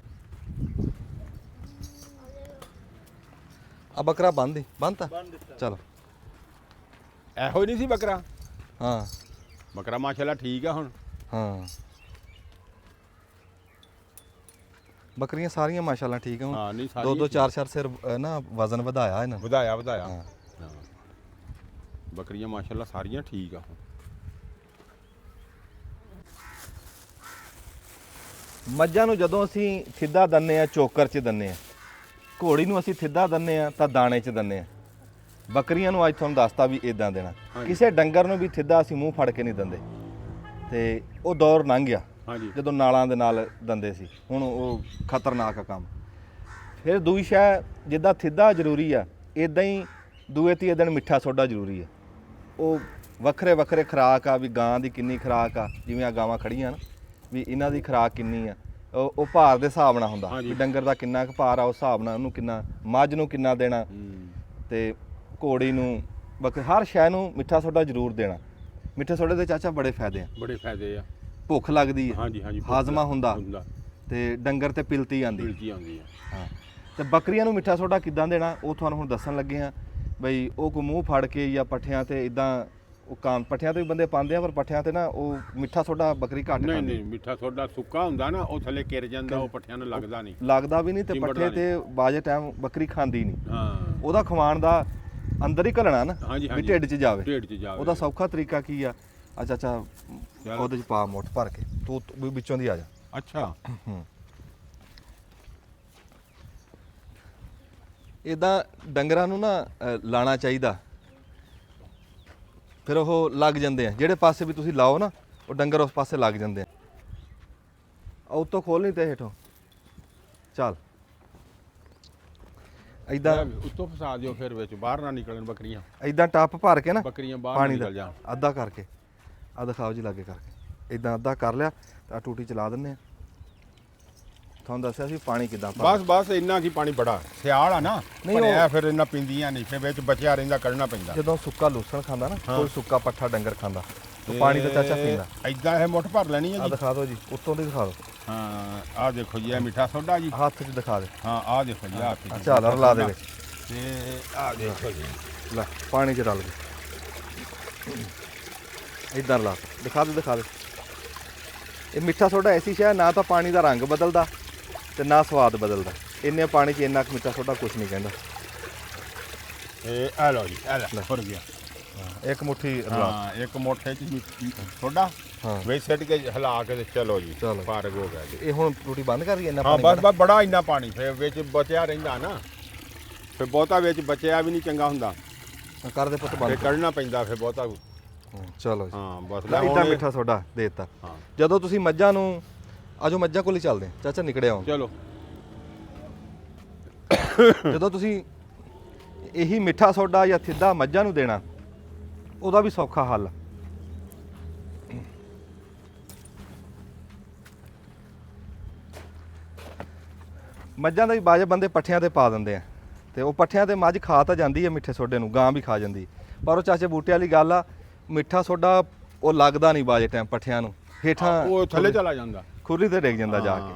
ਆ ਬੱਕਰਾ ਬੰਨਤਾ ਚਲੋ। ਇਹੋ ਹੀ ਨਹੀਂ ਸੀ ਬੱਕਰਾ? ਹਾਂ ਬੱਕਰਾ ਮਾਸ਼ਾਅੱਲਾ ਠੀਕ ਆ ਹੁਣ। ਹਾਂ ਬੱਕਰੀਆਂ ਸਾਰੀਆਂ ਮਾਸ਼ਾਅੱਲਾ ਠੀਕ ਆ ਹੁਣ। ਹਾਂ ਨਹੀਂ ਸਾਰੀ ਦੋ ਦੋ ਚਾਰ ਚਾਰ ਸਿਰ ਨਾ ਵਜ਼ਨ ਵਧਾਇਆ ਇਹਨਾਂ ਨੇ। ਵਧਾਇਆ ਹਾਂ। ਹਾਂ। ਬੱਕਰੀਆਂ ਮਾਸ਼ਾਅੱਲਾ ਸਾਰੀਆਂ ਠੀਕ ਆ ਹੁਣ। ਮੱਝਾਂ ਨੂੰ ਜਦੋਂ ਅਸੀਂ ਸਿੱਧਾ ਦੰਨੇ ਆ ਚੋਕਰ 'ਚ ਦੰਨੇ ਆ, ਘੋੜੀ ਨੂੰ ਅਸੀਂ ਸਿੱਧਾ ਦੰਨੇ ਆ ਤਾਂ ਦਾਣੇ 'ਚ ਦੰਨੇ ਆ। ਬੱਕਰੀਆਂ ਨੂੰ ਅੱਜ ਤੁਹਾਨੂੰ ਦੱਸਤਾ ਵੀ ਇਦਾਂ ਦੇਣਾ। ਕਿਸੇ ਡੰਗਰ ਨੂੰ ਵੀ ਸਿੱਧਾ ਅਸੀਂ ਮੂੰਹ ਫੜ ਕੇ ਨਹੀਂ ਦਿੰਦੇ, ਤੇ ਉਹ ਦੌਰ ਲੰਘ ਗਿਆ ਹਾਂਜੀ ਜਦੋਂ ਨਾਲਾਂ ਦੇ ਨਾਲ ਦੰਦੇ ਸੀ। ਹੁਣ ਉਹ ਖਤਰਨਾਕ ਆ ਕੰਮ। ਫਿਰ ਦੂਈ ਸ਼ੈ ਜਿੱਦਾਂ ਸਿੱਧਾ ਜ਼ਰੂਰੀ ਆ, ਇਦਾਂ ਹੀ ਦੂਏ ਤੀਏ ਦਿਨ ਮਿੱਠਾ ਸੋਡਾ ਜ਼ਰੂਰੀ ਆ। ਉਹ ਵੱਖਰੇ ਵੱਖਰੇ ਖੁਰਾਕ ਆ ਵੀ ਗਾਂ ਦੀ ਕਿੰਨੀ ਖੁਰਾਕ ਆ। ਜਿਵੇਂ ਆ ਗਾਵਾਂ ਖੜੀਆਂ ਨਾ ਵੀ ਇਹਨਾਂ ਦੀ ਖੁਰਾਕ ਕਿੰਨੀ ਆ, ਉਹ ਭਾਰ ਦੇ ਹਿਸਾਬ ਨਾਲ ਹੁੰਦਾ ਵੀ ਡੰਗਰ ਦਾ ਕਿੰਨਾ ਕੁ ਭਾਰ ਆ, ਉਸ ਹਿਸਾਬ ਨਾਲ ਉਹਨੂੰ ਕਿੰਨਾ, ਮੱਝ ਨੂੰ ਕਿੰਨਾ ਦੇਣਾ, ਤੇ ਘੋੜੀ ਨੂੰ ਹਰ ਸ਼ੈ ਨੂੰ ਮਿੱਠਾ ਸੋਡਾ ਜ਼ਰੂਰ ਦੇਣਾ। ਮਿੱਠੇ ਸੋਡੇ ਦੇ ਚਾਚਾ ਬੜੇ ਫਾਇਦੇ ਆ। ਬੜੇ ਫਾਇਦੇ ਆ। ਭੁੱਖ ਲੱਗਦੀ ਹੈ, ਹਾਂਜੀ ਹਾਂਜੀ ਹਾਜ਼ਮਾ ਹੁੰਦਾ, ਤੇ ਡੰਗਰ ਤੇ ਪਿਲਤੀ ਆਉਂਦੀ ਆ। ਹਾਂ ਤੇ ਬੱਕਰੀਆਂ ਨੂੰ ਮਿੱਠਾ ਸੋਡਾ ਕਿੱਦਾਂ ਦੇਣਾ ਉਹ ਤੁਹਾਨੂੰ ਹੁਣ ਦੱਸਣ ਲੱਗੇ ਆ ਬਈ। ਉਹ ਕੋ ਮੂੰਹ ਫੜ ਕੇ ਜਾਂ ਪੱਠਿਆਂ ਤੇ ਇਦਾਂ ਉਹ ਪੱਠਿਆਂ ਤੇ ਵੀ ਬੰਦੇ ਪਾਉਂਦੇ ਆ, ਪਰ ਪੱਠਿਆਂ ਤੇ ਨਾ ਉਹ ਮਿੱਠਾ ਸੋਡਾ ਬੱਕਰੀ ਘੱਟ ਖਾਂਦੀ। ਨਹੀਂ ਮਿੱਠਾ ਸੋਡਾ ਸੁੱਕਾ ਹੁੰਦਾ ਨਾ, ਉਹ ਥੱਲੇ ਕਿਰ ਜਾਂਦਾ, ਉਹ ਪੱਠਿਆਂ ਨੂੰ ਲੱਗਦਾ ਨਹੀਂ। ਲੱਗਦਾ ਵੀ ਨਹੀਂ, ਤੇ ਪੱਠੇ ਤੇ ਬਾਜੇ ਟਾਈਮ ਬੱਕਰੀ ਖਾਂਦੀ ਨਹੀਂ। ਹਾਂ ਉਹਦਾ ਖਵਾਉਣ ਦਾ ਅੰਦਰ ਹੀ ਘਲਣਾ ਨਾ ਵੀ ਢਿੱਡ 'ਚ ਜਾਵੇ। ਢਿੱਡ 'ਚ ਜਾਵੇ। ਉਹਦਾ ਸੌਖਾ ਤਰੀਕਾ ਕੀ ਆ? ਚਾਚਾ ਉਹਦੇ 'ਚ ਪਾ ਮੁੱਠ ਭਰ ਕੇ, ਤੂੰ ਵੀ ਵਿੱਚੋਂ ਦੀ ਆ ਜਾ। ਅੱਛਾ ਇਦਾਂ ਡੰਗਰਾਂ ਨੂੰ ਨਾ ਲਾਣਾ ਚਾਹੀਦਾ, ਫਿਰ ਉਹ ਲੱਗ ਜਾਂਦੇ ਆ। ਜਿਹੜੇ ਪਾਸੇ ਵੀ ਤੁਸੀਂ ਲਾਓ ਨਾ ਉਹ ਡੰਗਰ ਉਸ ਪਾਸੇ ਲੱਗ ਜਾਂਦੇ ਆ। ਉੱਤੋਂ ਖੋਲ ਨਹੀਂ ਤੇ ਹੇਠੋਂ ਚੱਲ ਇਦਾਂ ਉੱਤੋਂ ਫਸਾ ਦਿਓ, ਫਿਰ ਵਿੱਚ ਬਾਹਰ ਨਾ ਨਿਕਲਣ ਬੱਕਰੀਆਂ। ਇਦਾਂ ਟੱਪ ਭਰ ਕੇ ਨਾ ਬੱਕਰੀਆਂ ਬਾਹਰ ਪਾਣੀ ਨਿਕਲ ਦਾ ਜਾਣ। ਅੱਧਾ ਕਰਕੇ ਆ ਦਿਖਾਓ ਜੀ ਲਾਗੇ ਕਰਕੇ। ਇਦਾਂ ਅੱਧਾ ਕਰ ਲਿਆ ਤਾਂ ਟੂਟੀ ਚਲਾ ਦਿੰਨੇ ਆ। ਤੁਹਾਨੂੰ ਦੱਸਿਆ ਸੀ ਪਾਣੀ ਕਿੱਦਾਂ ਬਸ ਇੰਨਾ ਕੀ ਪਾਣੀ ਬੜਾ ਸਿਆਲ ਆ ਨਾ, ਭਰਿਆ ਫਿਰ ਇੰਨਾ ਪੀਂਦੀਆਂ ਨਹੀਂ, ਫਿਰ ਵਿੱਚ ਬਚਿਆ ਰਹਿੰਦਾ, ਕੱਢਣਾ ਪੈਂਦਾ। ਜਦੋਂ ਸੁੱਕਾ ਲੂਸਣ ਖਾਂਦਾ ਨਾ, ਕੋਈ ਸੁੱਕਾ ਪੱਠਾ ਡੰਗਰ ਖਾਂਦਾ, ਤੇ ਪਾਣੀ ਤਾਂ ਚਾਚਾ ਪੀਂਦਾ। ਐਦਾਂ ਇਹ ਮੁੱਠ ਭਰ ਲੈਣੀ ਹੈ ਆ ਜੀ। ਦਿਖਾ ਦਿਓ ਜੀ, ਉੱਤੋਂ ਦੀ ਦਿਖਾ ਦਿਓ। ਹਾਂ ਆਹ ਦੇਖੋ ਜੀ, ਇਹ ਮਿੱਠਾ ਸੋਡਾ ਜੀ, ਹੱਥ 'ਚ ਦਿਖਾ ਦੇ। ਹਾਂ ਆਹ ਦੇਖੋ ਜੀ, ਆਹ ਪੀ ਚੱਲ ਰਲਾ ਦੇ ਵਿੱਚ, ਤੇ ਆਹ ਦੇਖੋ ਜੀ, ਲੈ ਪਾਣੀ 'ਚ ਰਲ ਗਈ। ਇਦਾਂ ਲਾ ਦਿਖਾ ਦੇ। ਇਹ ਮਿੱਠਾ ਸੋਡਾ ਐਸੀ ਸ਼ੈ, ਨਾ ਤਾਂ ਪਾਣੀ ਦਾ ਰੰਗ ਬਦਲਦਾ ਤੇ ਨਾ ਸਵਾਦ ਬਦਲਦਾ। ਇੰਨੇ ਪਾਣੀ 'ਚ ਇੰਨਾ ਕੁ ਮਿੱਠਾ ਸੋਡਾ ਕੁਝ ਨਹੀਂ ਕਹਿੰਦਾ। ਇਹ ਆ ਲਓ ਜੀ, ਆ ਲੈ ਫੁਰ ਗਿਆ। ਇੱਕ ਮੁੱਠੀ ਹਾਂ ਇੱਕ ਮੋਠੇ 'ਚ ਸੋਡਾ ਵਿੱਚ ਸਿੱਟ ਕੇ ਹਿਲਾ ਕੇ ਤੇ ਚਲੋ ਜੀ, ਚਲੋ ਫਾਰਗ ਹੋ ਗਿਆ ਜੀ। ਇਹ ਹੁਣ ਟੂਟੀ ਬੰਦ ਕਰ ਰਹੀ ਇੰਨਾ ਹਾਂ ਪਾਣੀ? ਬਸ ਬੜਾ ਇੰਨਾ ਪਾਣੀ, ਫਿਰ ਵਿੱਚ ਬਚਿਆ ਰਹਿੰਦਾ ਨਾ, ਫਿਰ ਬਹੁਤਾ ਵਿੱਚ ਬਚਿਆ ਵੀ ਨਹੀਂ ਚੰਗਾ ਹੁੰਦਾ, ਕਰ ਦੇ ਪੁੱਤ ਫਿਰ ਬੰਦ। ਕੱਢਣਾ ਪੈਂਦਾ ਫਿਰ ਬਹੁਤਾ। ਚਲੋ ਜੀ, ਹਾਂ ਬਸ ਇਦਾਂ ਮਿੱਠਾ ਸੋਡਾ ਦੇ ਦਿੱਤਾ। ਹਾਂ ਜਦੋਂ ਤੁਸੀਂ ਮੱਝਾਂ ਨੂੰ, ਆਜੋ ਮੱਝਾਂ ਕੋਲ ਹੀ ਚੱਲਦੇ ਆ ਚਾਚਾ, ਨਿਕੜਿਆ ਹੁਣ। ਚਲੋ ਜਦੋਂ ਤੁਸੀਂ ਇਹੀ ਮਿੱਠਾ ਸੋਡਾ ਜਾਂ ਸਿੱਧਾ ਮੱਝਾਂ ਨੂੰ ਦੇਣਾ, ਉਹਦਾ ਵੀ ਸੌਖਾ ਹੱਲ। ਮੱਝਾਂ ਦਾ ਵੀ ਬਾਜੇ ਬੰਦੇ ਪੱਠਿਆਂ ਤੇ ਪਾ ਦਿੰਦੇ ਆ, ਤੇ ਉਹ ਪੱਠਿਆਂ ਤੇ ਮੱਝ ਖਾ ਤਾਂ ਜਾਂਦੀ ਹੈ ਮਿੱਠੇ ਸੋਡੇ ਨੂੰ, ਗਾਂ ਵੀ ਖਾ ਜਾਂਦੀ, ਪਰ ਉਹ ਚਾਚੇ ਬੂਟੇ ਵਾਲੀ ਗੱਲ ਆ, ਮਿੱਠਾ ਸੋਡਾ ਉਹ ਲੱਗਦਾ ਨਹੀਂ ਬਾਜੇ ਟਾਈਮ ਪੱਠਿਆਂ ਨੂੰ, ਹੇਠਾਂ ਉਹ ਥੱਲੇ ਚਲਾ ਜਾਂਦਾ, ਖੁਰਲੀ ਤੇ ਡਿੱਗ ਜਾਂਦਾ ਜਾ ਕੇ।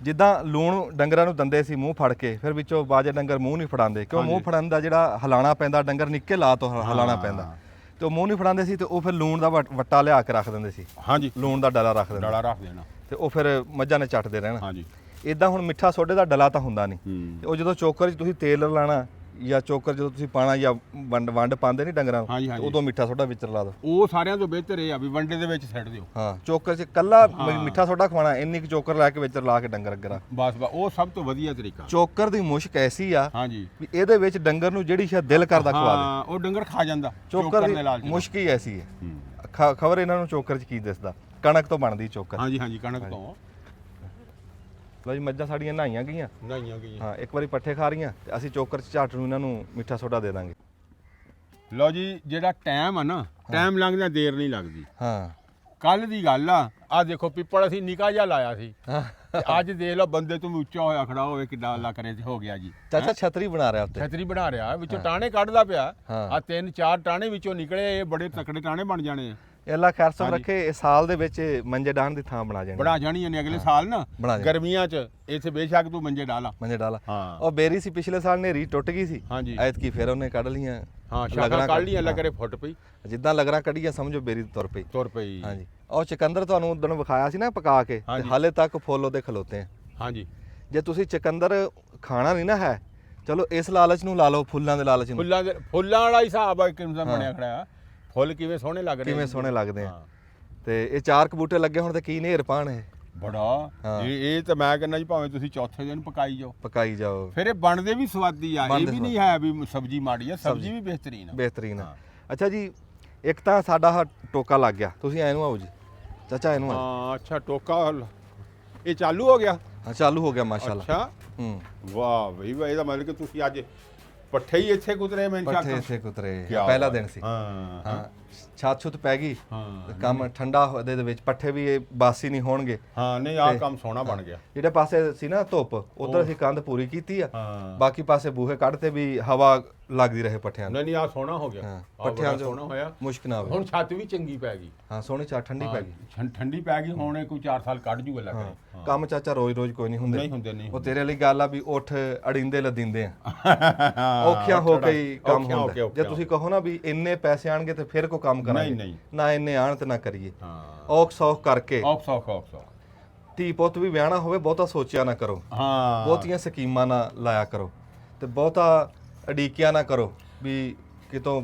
ਜਿੱਦਾਂ ਲੂਣ ਡੰਗਰਾਂ ਨੂੰ ਦੰਦੇ ਸੀ ਮੂੰਹ ਫੜ ਕੇ, ਫਿਰ ਵਿੱਚੋਂ ਬਾਜੇ ਡੰਗਰ ਮੂੰਹ ਨਹੀਂ ਫੜਾਉਂਦੇ, ਕਿਉਂ? ਮੂੰਹ ਫੜਨ ਦਾ ਜਿਹੜਾ ਹਿਲਾਣਾ ਪੈਂਦਾ, ਡੰਗਰ ਨਿੱਕੇ ਲਾ ਤੋਂ ਹਿਲਾਣਾ ਪੈਂਦਾ, ਤੇ ਉਹ ਮੂੰਹ ਨਹੀਂ ਫੜਾਉਂਦੇ ਸੀ ਤੇ ਉਹ ਫਿਰ ਲੂਣ ਦਾ ਵੱਟਾ ਲਿਆ ਕੇ ਰੱਖ ਦਿੰਦੇ ਸੀ, ਹਾਂਜੀ ਲੂਣ ਦਾ ਡਲਾ ਰੱਖ ਦਿੰਦੇ ਡਾਲਾ ਰੱਖ ਦੇਣਾ ਤੇ ਉਹ ਫਿਰ ਮੱਝਾਂ ਨੇ ਚੱਟਦੇ ਰਹਿਣਾ। ਹਾਂਜੀ ਇਦਾਂ ਹੁਣ ਮਿੱਠਾ ਸੋਡੇ ਦਾ ਡਲਾ ਤਾਂ ਹੁੰਦਾ ਨਹੀਂ। ਹੂੰ ਤੇ ਉਹ ਜਦੋਂ ਚੋਕਰ 'ਚ ਤੁਸੀਂ ਤੇਲ ਲਾਣਾ ਜਾਂ ਚੋਕਰ ਜਦੋਂ ਤੁਸੀਂ ਪਾਣਾ ਜਾਂ ਵੰਡ ਪਾਉਂਦੇ ਨਹੀਂ ਡੰਗਰਾਂ ਨੂੰ, ਹਾਂਜੀ, ਤੇ ਹਾਂਜੀ। ਉਦੋਂ ਮਿੱਠਾ ਸੋਡਾ ਵਿੱਚ ਰਲਾ ਦਿਓ। ਉਹ ਸਾਰਿਆਂ ਤੋਂ ਬਿਹਤਰ ਇਹ ਆ ਵੀ ਵੰਡੇ ਦੇ ਵਿੱਚ ਸਿੱਟ ਦਿਓ। ਹਾਂ ਚੋਕਰ 'ਚ ਕੱਲਾ ਮਿੱਠਾ ਸੋਡਾ ਖਵਾਣਾ, ਇੰਨੀ ਕੁ ਚੋਕਰ ਲੈ ਕੇ ਵਿੱਚ ਰਲਾ ਕੇ ਡੰਗਰ ਅੱਗੇ ਰੱਖ। ਬਸ ਉਹ ਸਭ ਤੋਂ ਵਧੀਆ ਤਰੀਕਾ। ਚੋਕਰ ਦੀ ਮੁਸ਼ਕ ਐਸੀ ਆ ਹਾਂਜੀ ਵੀ ਇਹਦੇ ਵਿੱਚ ਡੰਗਰ ਨੂੰ ਜਿਹੜੀ ਸ਼ਾਇਦ ਦਿਲ ਕਰਦਾ ਖਵਾ ਦੇ। ਹਾਂ ਉਹ ਡੰਗਰ ਖਾ ਜਾਂਦਾ ਚੋਕਰ ਦੇ ਲਾਲਚ ਦੀ ਨਾਲ। ਮੁਸ਼ਕ ਹੀ ਐਸੀ ਹੈ। ਹੂੰ। ਖਬਰ ਇਹਨਾਂ ਨੂੰ ਚੋਕਰ 'ਚ ਕੀ ਦਿਸਦਾ, ਕਣਕ ਤੋਂ ਬਣਦੀ ਚੋਕਰ। ਹਾਂਜੀ ਹਾਂਜੀ ਕਣਕ ਤੋਂ ਲਓ ਜੀ ਮੱਝਾਂ ਸਾਡੀਆਂ ਨਹਾਈਆਂ ਗਈਆਂ। ਨਹਾਈਆਂ ਗਈਆਂ। ਹਾਂ ਇੱਕ ਵਾਰੀ ਪੱਠੇ ਖਾ ਰਹੀਆਂ ਤੇ ਅਸੀਂ ਚੋਕਰ 'ਚ ਝਾਟ ਨੂੰ ਇਹਨਾਂ ਨੂੰ ਮਿੱਠਾ ਸੋਡਾ ਦੇ ਦਾਂਗੇ। ਲਓ ਜੀ ਜਿਹੜਾ ਟਾਈਮ ਆ ਨਾ, ਟਾਈਮ ਲੰਘਦਾ ਦੇਰ ਨਹੀਂ ਲੱਗਦੀ। ਹਾਂ ਕੱਲ ਦੀ ਗੱਲ ਆ ਦੇਖੋ ਪਿੱਪਲ ਅਸੀਂ ਨਿੱਕਾ ਜਿਹਾ ਲਾਇਆ ਸੀ ਤੇ ਅੱਜ ਦੇਖ ਲਓ ਬੰਦੇ ਤੋਂ ਵੀ ਉੱਚਾ ਹੋਇਆ ਖੜਾ ਹੋਵੇ ਕਿੱਡਾ ਅੱਲਾ ਕਰੇ ਤੇ ਹੋ ਗਿਆ ਜੀ। ਚਾਚਾ ਛਤਰੀ ਬਣਾ ਰਿਹਾ ਉੱਤੇ। ਛਤਰੀ ਬਣਾ ਰਿਹਾ ਵਿੱਚੋਂ ਟਾਣੇ ਕੱਢਦਾ ਪਿਆ। ਹਾਂ। ਆ 3-4 ਟਾਣੇ ਵਿੱਚੋਂ ਨਿਕਲੇ, ਇਹ ਬੜੇ ਤਕੜੇ ਟਾਣੇ ਬਣ ਜਾਣੇ ਆ। ਅੱਲਾ ਖੈਰ ਸਭ ਰੱਖੇ, ਇਹ ਸਾਲ ਦੇ ਵਿੱਚ ਮੰਜੇ ਡਾਹਣ ਦੀ ਥਾਂ ਬਣਾ ਜਾਣੀ। ਬਣਾ ਜਾਣੀਆਂ ਨੇ ਅਗਲੇ ਸਾਲ ਨਾ ਬਣਾ ਜਾਣੀ। ਗਰਮੀਆਂ 'ਚ ਇੱਥੇ ਬੇਸ਼ੱਕ ਤੂੰ ਮੰਜੇ ਡਾਲਾ। ਮੰਜੇ ਡਾਲਾ। ਹਾਂ। ਉਹ ਬੇਰੀ ਸੀ ਪਿਛਲੇ ਸਾਲ ਨੇਰੀ ਟੁੱਟ ਗਈ ਸੀ। ਹਾਂਜੀ। ਐਤਕੀ ਫਿਰ ਉਹਨੇ ਕੱਢ ਲੀਆਂ। ਹਾਂ ਸ਼ਾਖਾ ਕੱਢ ਲੀਆਂ, ਅੱਲਾ ਕਰੇ ਫੁੱਟ ਪਈ। ਜਿੱਦਾਂ ਲਗਰਾਂ ਕੱਢੀਆਂ ਸਮਝੋ ਬੇਰੀ ਤੁਰ ਪਈ। ਤੁਰ ਪਈ। ਹਾਂਜੀ ਉਹ ਚਕੰਦਰ ਤੁਹਾਨੂੰ ਉਦੋਂ ਵਿਖਾਇਆ ਸੀ ਨਾ ਪਕਾ ਕੇ, ਤੇ ਹਾਲੇ ਤੱਕ ਫੁੱਲ ਉਹਦੇ ਖਲੋਤੇ ਆ। ਹਾਂਜੀ ਜੇ ਤੁਸੀਂ ਚਕੰਦਰ ਖਾਣਾ ਨਹੀਂ ਨਾ ਹੈ, ਚਲੋ ਇਸ ਲਾਲਚ ਨੂੰ ਲਾ ਲਓ, ਫੁੱਲਾਂ ਦੇ ਲਾਲਚ ਨੂੰ। ਫੁੱਲਾਂ ਵਾਲਾ ਹੀ ਹਿਸਾਬ ਆ ਕਿਵੇਂ ਬਣਿਆ ਖੜਾ। ਫੁੱਲ ਕਿਵੇਂ ਸੋਹਣੇ ਲੱਗ ਰਹੇ, ਕਿਵੇਂ ਸੋਹਣੇ ਲੱਗਦੇ ਆ। ਹਾਂ। ਤੇ ਇਹ 4 ਕਬੂਟੇ ਲੱਗੇ ਹੁਣ ਤੇ ਕੀ ਨੇਰ ਪਾਣ ਇਹ ਬੜਾ ਇਹ ਤਾਂ ਮੈਂ ਕਹਿੰਦਾ ਜੀ ਭਾਵੇਂ ਤੁਸੀਂ ਚੌਥੇ ਦਿਨ ਪਕਾਈ ਜਾਓ, ਪਕਾਈ ਜਾਓ। ਫਿਰ ਇਹ ਬਣਦੇ ਵੀ ਸਵਾਦੀ ਆ। ਇਹ ਵੀ ਨਹੀਂ ਹੈ ਵੀ ਸਬਜ਼ੀ ਮਾੜੀ ਆ, ਸਬਜ਼ੀ ਵੀ ਬਿਹਤਰੀਨ ਆ। ਬਿਹਤਰੀਨ ਆ। ਅੱਛਾ ਜੀ ਇੱਕ ਤਾਂ ਸਾਡਾ ਆਹ ਟੋਕਾ ਲੱਗ ਗਿਆ, ਤੁਸੀਂ ਐਨੂੰ ਆਓ ਜੀ ਚਾਚਾ, ਇਹਨੂੰ ਆਓ। ਹਾਂ ਅੱਛਾ ਟੋਕਾ ਇਹ ਚਾਲੂ ਹੋ ਗਿਆ। ਹਾਂ ਚਾਲੂ ਹੋ ਗਿਆ ਮਾਸ਼ਾਅੱਲਾ। ਅੱਛਾ ਵਾਹ ਬਈ ਵਾਹ, ਇਹਦਾ ਮਤਲਬ ਕਿ ਤੁਸੀਂ ਅੱਜ ਪੱਠੇ ਹੀ ਇੱਥੇ ਕੁਤਰੇ ਮੈਂ ਪੱਠੇ ਇੱਥੇ ਕੁਤਰੇ, ਪਹਿਲਾ ਦਿਨ ਸੀ। ਹਾਂ ਹਾਂ ਛੱਤ ਛੁੱਤ ਪੈ ਗਈ, ਹਾਂ ਕੰਮ ਠੰਡਾ ਦੇ ਵਿੱਚ ਪੱਠੇ ਵੀ ਇਹ ਬਾਸੀ ਨਹੀਂ ਹੋਣਗੇ। ਹਾਂ ਨਹੀਂ ਆਹ ਕੰਮ ਸੋਹਣਾ ਬਣ ਗਿਆ। ਜਿਹੜੇ ਪਾਸੇ ਸੀ ਨਾ ਧੁੱਪ, ਉਧਰ ਅਸੀਂ ਕੰਧ ਪੂਰੀ ਕੀਤੀ ਆ। ਹਾਂ ਬਾਕੀ ਪਾਸੇ ਬੂਹੇ ਕੱਢਤੇ ਵੀ ਹਵਾ ਲੱਗਦੀ ਰਹੇ ਪੱਠਿਆਂ ਨੂੰ। ਨਹੀਂ ਆਹ ਸੋਹਣਾ ਹੋ ਗਿਆ। ਪੱਠਿਆਂ ਸੋਹਣਾ ਚੋਂ ਹੋਇਆ, ਮੁਸ਼ਕ ਨਾ ਹੋਵੇ। ਹੁਣ ਛੱਤ ਵੀ ਚੰਗੀ ਪੈ ਗਈ। ਹਾਂ ਸੋਹਣੀ ਚਾਹ ਠੰਡੀ ਪੈ ਗਈ। ਠੰਡੀ ਪੈ ਗਈ ਹੁਣ ਇਹ ਕੋਈ 4 ਸਾਲ ਕੱਢ ਜੂਗਾ ਲੱਗ ਰਿਹਾ। ਕੰਮ ਚਾਚਾ ਰੋਜ਼ ਰੋਜ਼ ਕੋਈ ਨਹੀਂ ਹੁੰਦੇ। ਨਹੀਂ ਹੁੰਦੇ ਨਹੀਂ ਉਹ ਤੇਰੇ ਲਈ ਗੱਲ ਆ ਵੀ ਉੱਠ ਅੜਿੰਦੇ ਲਦਿੰਦੇ ਆ। ਔਖਿਆਂ ਹੋ ਕੇ ਹੀ ਕੰਮ ਹੁੰਦਾ। ਜੇ ਤੁਸੀਂ ਕਹੋ ਨਾ ਵੀ ਇੰਨੇ ਪੈਸੇ ਆਣਗੇ ਤੇ ਫਿਰ ਕੋ ਕੰਮ ਕਰਾਂਗੇ, ਨਹੀਂ। ਨਾ ਇੰਨੇ ਆਣ ਤੇ ਨਾ ਕਰੀਏ। ਹਾਂ ਔਖ ਸੌਖ ਕਰਕੇ। ਔਖ ਸੌਖ ਧੀ ਪੁੱਤ ਵੀ ਵਿਆਹਣਾ ਹੋਵੇ ਬਹੁਤਾ ਸੋਚਿਆ ਨਾ ਕਰੋ। ਹਾਂ ਬਹੁਤੀਆਂ ਸਕੀਮਾਂ ਨਾ ਲਾਇਆ ਕਰੋ ਤੇ ਬਹੁਤਾ ਅੜੀਕਿਆ ਨਾ ਕਰੋ ਵੀ ਕਿਤੋਂ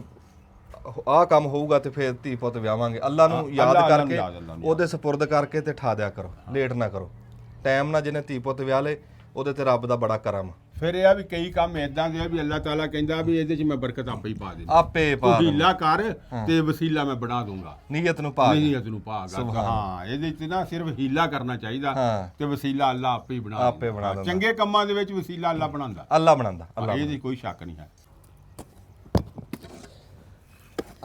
ਆਹ ਕੰਮ ਹੋਊਗਾ ਤੇ ਫਿਰ ਧੀ ਪੁੱਤ ਵਿਆਹਾਂਗੇ। ਅੱਲਾ ਨੂੰ ਯਾਦ ਕਰਕੇ ਉਹਦੇ ਸਪੁਰਦ ਕਰਕੇ ਤੇ ਠਾ ਦਿਆ ਕਰੋ, ਲੇਟ ਨਾ ਕਰੋ। ਟਾਈਮ ਨਾਲ ਜਿਹਨੇ ਧੀ ਪੁੱਤ ਵਿਆਹ ਲੇ ਉਹਦੇ ਤੇ ਰੱਬ ਦਾ ਬੜਾ ਕਰਮ। ਫਿਰ ਇਹ ਆ ਵੀ ਕਈ ਕੰਮ ਇਦਾਂ ਦੇ ਆ ਵੀ ਅੱਲਾਹ ਤਾਲਾ ਕਹਿੰਦਾ ਵੀ ਇਹਦੇ 'ਚ ਮੈਂ ਬਰਕਤ ਆਪੇ ਹੀ ਪਾ ਦੇਣੀ। ਆਪੇ ਪਾ ਤੂੰ ਹੀਲਾ ਕਰ ਤੇ ਵਸੀਲਾ ਮੈਂ ਬਣਾ ਦੂੰਗਾ। ਨੀਅਤ ਨੂੰ ਪਾ ਨੀਅਤ ਨੂੰ ਪਾ ਗਾ। ਹਾਂ ਇਹਦੇ 'ਚ ਨਾ ਸਿਰਫ ਹੀਲਾ ਕਰਨਾ ਚਾਹੀਦਾ ਤੇ ਵਸੀਲਾ ਅੱਲਾਹ ਆਪੇ ਹੀ ਬਣਾ ਦਿੰਦਾ। ਚੰਗੇ ਕੰਮਾਂ ਦੇ ਵਿੱਚ ਵਸੀਲਾ ਅੱਲਾਹ ਬਣਾਉਂਦਾ। ਅੱਲਾਹ ਬਣਾਉਂਦਾ। ਇਹਦੀ ਕੋਈ ਸ਼ੱਕ ਨਹੀਂ ਹੈ।